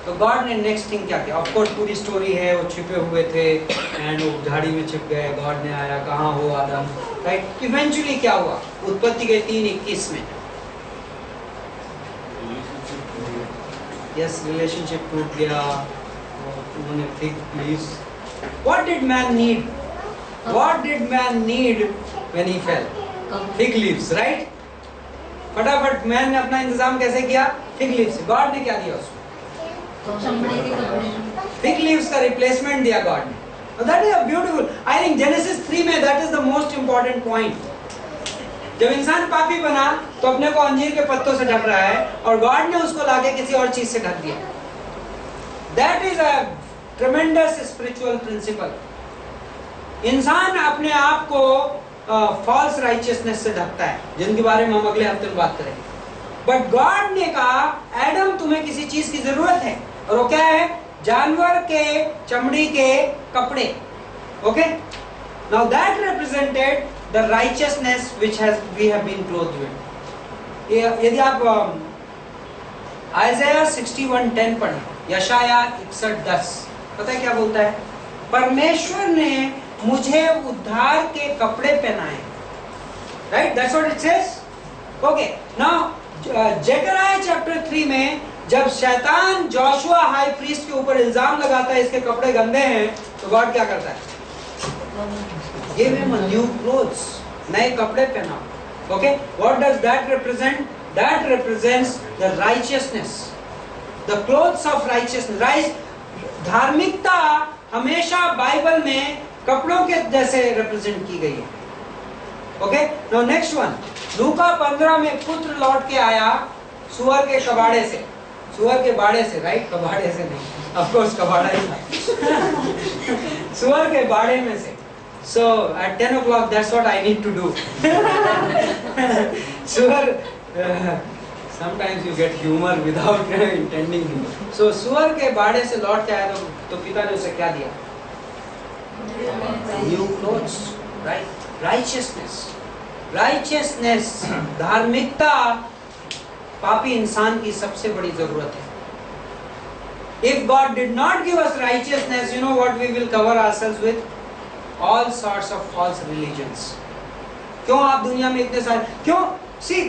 तो गॉड ने नेक्स्ट थिंग क्या किया? ऑफ कोर्स पूरी स्टोरी है, वो छिपे हुए थे एंड वो झाड़ी में छिप गए. गॉड ने आया, कहाँ हो आदम, राइट? इवेंचुअली क्या हुआ? उत्पत्ति के 3:21 में यस, रिलेशनशिप टूट गया. उन्होंने fig leaves. What did man need? What did man need when he fail? Fig leaves, right? फटाफट मैन ने अपना इंतजाम कैसे किया? Fig leaves. गॉड ने क्या दिया उसको? फिग लीव्स का रिप्लेसमेंट दिया गॉड ने. That is a beautiful. I think genesis 3 में that is the most important point. जब इंसान पापी बना तो अपने को अंजीर के पत्तों से ढक रहा है और गॉड ने उसको लाके किसी और चीज से ढक दिया. That is a tremendous spiritual principle. इंसान अपने आप को फॉल्स राइचियसनेस से ढकता है, जिनके बारे में हम अगले हफ्ते में बात करेंगे. बट गॉड ने कहा, एडम तुम्हें किसी चीज की जरूरत है, और वो क्या है? जानवर के चमड़ी के कपड़े. Okay, now that represented the righteousness which we have been clothed with. यदि आप आइज़ाया 61:10 पढ़ें, यशाया 61:10, पता है क्या बोलता है? परमेश्वर ने मुझे उद्धार के कपड़े पहनाए. Right, that's what it says. Okay, now Zechariah chapter 3 में जब शैतान जोशुआ हाई प्रीस्ट के ऊपर इल्जाम लगाता है इसके कपड़े गंदे हैं, तो गॉड क्या करता है? Give him a new clothes, नए कपड़े पहनाओ. Okay, what does that represent? That represents the righteousness, the clothes of righteousness. धार्मिकता हमेशा बाइबल में कपड़ों के जैसे रिप्रेजेंट की गई है. Okay, now next one. लूका 15 में पुत्र लौट के आया सुअर के कबाड़े से. सुअर के बाड़े से, राइट? कबाड़े से नहीं, of course कबाड़ा ही था. सुअर के बाड़े में से. So at 10 o'clock, that's what I need to do. सुअर, sometimes you get humor without intending to. So सुअर के बाड़े से लौट के आया तो पिता ने उसे क्या दिया? New clothes, right? Righteousness, righteousness, धार्मिकता पापी इंसान की सबसे बड़ी जरूरत है. If God did not give us righteousness, you know what we will cover ourselves with? All sorts of false religions. क्यों आप दुनिया में इतने सारे, क्यों? See,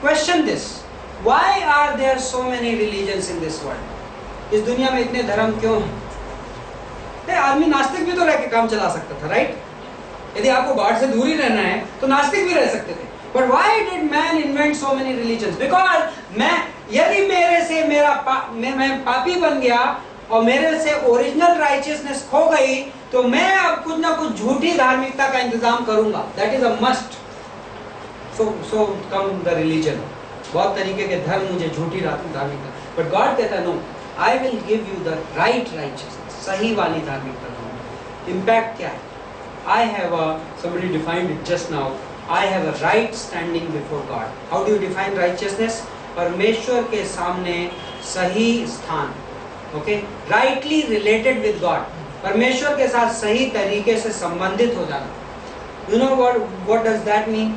question this. Why are there so many religions in this world? इस दुनिया में इतने धर्म क्यों हैं? आदमी नास्तिक भी तो रह के काम चला सकता था, राइट? यदि आपको गॉड से दूर ही रहना है तो नास्तिक भी रह सकते थे। But why did man invent so many religions? Because यदि मेरे से मैं पापी बन गया और मेरे से ओरिजिनल राइचियसनेस खो गई, तो मैं अब कुछ ना कुछ झूठी धार्मिकता का इंतजाम करूंगा। That is a must. So come the religion. बहुत तरीके के धर्म मुझे झूठी धार्मिकता, बट गॉड कहता है no, I will give you the right righteousness, सही वाली धार्मिकता दूंगा। इम्पैक्ट क्या है? I have somebody defined it just now. I have a right standing before God. How do you define righteousness? परमेश्वर के सामने सही स्थान, okay? Rightly related with God. परमेश्वर के साथ सही तरीके से संबंधित हो जाना. You know what does that mean?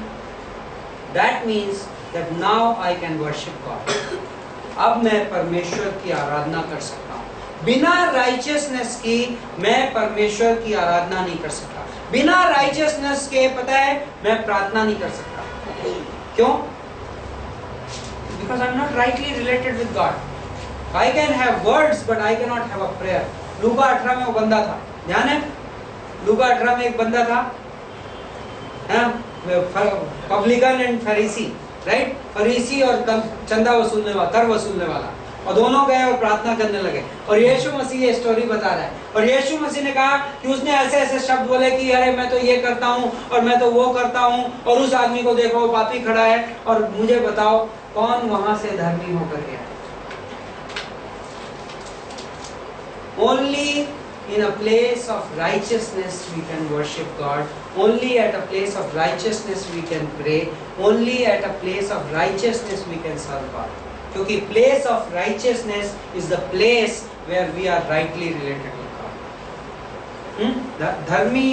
That means that now I can worship God. अब मैं परमेश्वर की आराधना कर सकता हूँ। बिना राइचियसनेस की मैं परमेश्वर की आराधना नहीं कर सकता। बिना राइचियसनेस के, पता है, मैं प्रार्थना नहीं कर सकता। क्यों? Because I'm not rightly related with God. I can have words, but I cannot have a prayer. लूका 18 में वो बंदा था, ध्यान है? लूका 18 में एक बंदा था, पब्लिकन एंड फरीसी, राइट? फरीसी और चंदा वसूलने वाला, कर वसूलने वाला, और दोनों गए और प्रार्थना करने लगे। और यीशु मसीह ये स्टोरी बता रहा है, और यीशु मसीह ने कहा कि उसने ऐसे ऐसे शब्द बोले कि अरे मैं तो ये करता हूँ और मैं तो वो करता हूँ, और उस आदमी को देखो वो पापी खड़ा है, और मुझे बताओ कौन वहां से धर्मी होकर गया? Only in a place of righteousness we can worship God. Only at a place of righteousness we can pray. Only at a place of righteousness we can serve God. क्योंकि place of righteousness is the place where we are rightly related with God. धर्मी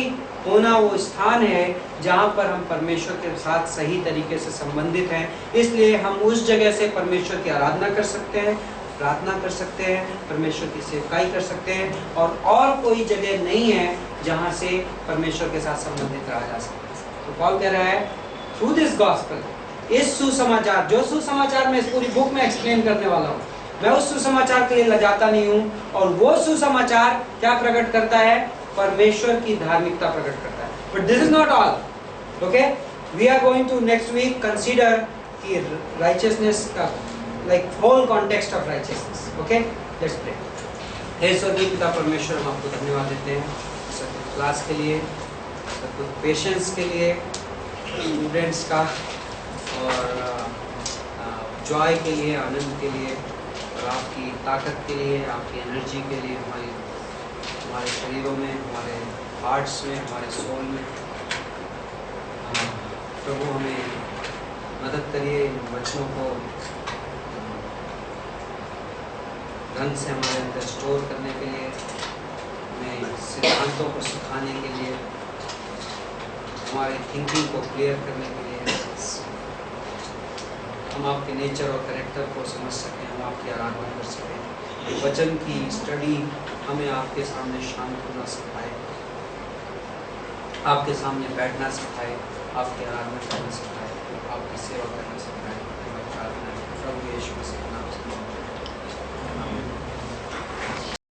होना वो स्थान है जहाँ पर हम परमेश्वर के साथ सही तरीके से संबंधित हैं। इसलिए हम उस जगह से परमेश्वर की आराधना कर सकते हैं, प्रार्थना कर सकते हैं, परमेश्वर की सेवकाई कर सकते हैं, और कोई जगह नहीं है जहाँ से परमेश्वर के साथ संबंधित रहा जा सकता है। तो पॉल कह रहा है थ्रू दिस गॉस्पेल, इस सुसमाचार, जो सुसमाचार मैं इस पूरी बुक में एक्सप्लेन करने वाला हूँ, मैं उस सुसमाचार के लिए लजाता नहीं हूँ। और वो सुसमाचार क्या प्रकट करता है? परमेश्वर की धार्मिकता प्रकट करता है। But this is not all, okay? We are going to next week consider कि राइचियसनेस का like whole context of righteousness. Okay, let's pray. हे स्वर्गीय पिता परमेश्वर, हम आपको धन्यवाद देते हैं सब क्लास के लिए, सब पेशेंस के लिए, स्टूडेंट्स का, और जॉय के लिए, आनंद के लिए, और आपकी ताकत के लिए, आपकी एनर्जी के लिए, हमारे शरीरों में, हमारे हार्ट्स में, हमारे सोल में। प्रभु हमें मदद करिए इन वचनों को ढंग से हमारे अंदर स्टोर करने के लिए, हमें सिद्धांतों को सिखाने के लिए, हमारी थिंकिंग को क्लियर करने के लिए, हम आपके नेचर और कैरेक्टर को समझ सकें, हम आपकी आराधना कर सकें। वचन की स्टडी हमें आपके सामने शांत होना सिखाए, आपके सामने बैठना सिखाए, आपकी आराधना करना सिखाए, आपकी सेवा करना सिखाए। प्रार्थना प्रभु यीशु मसीह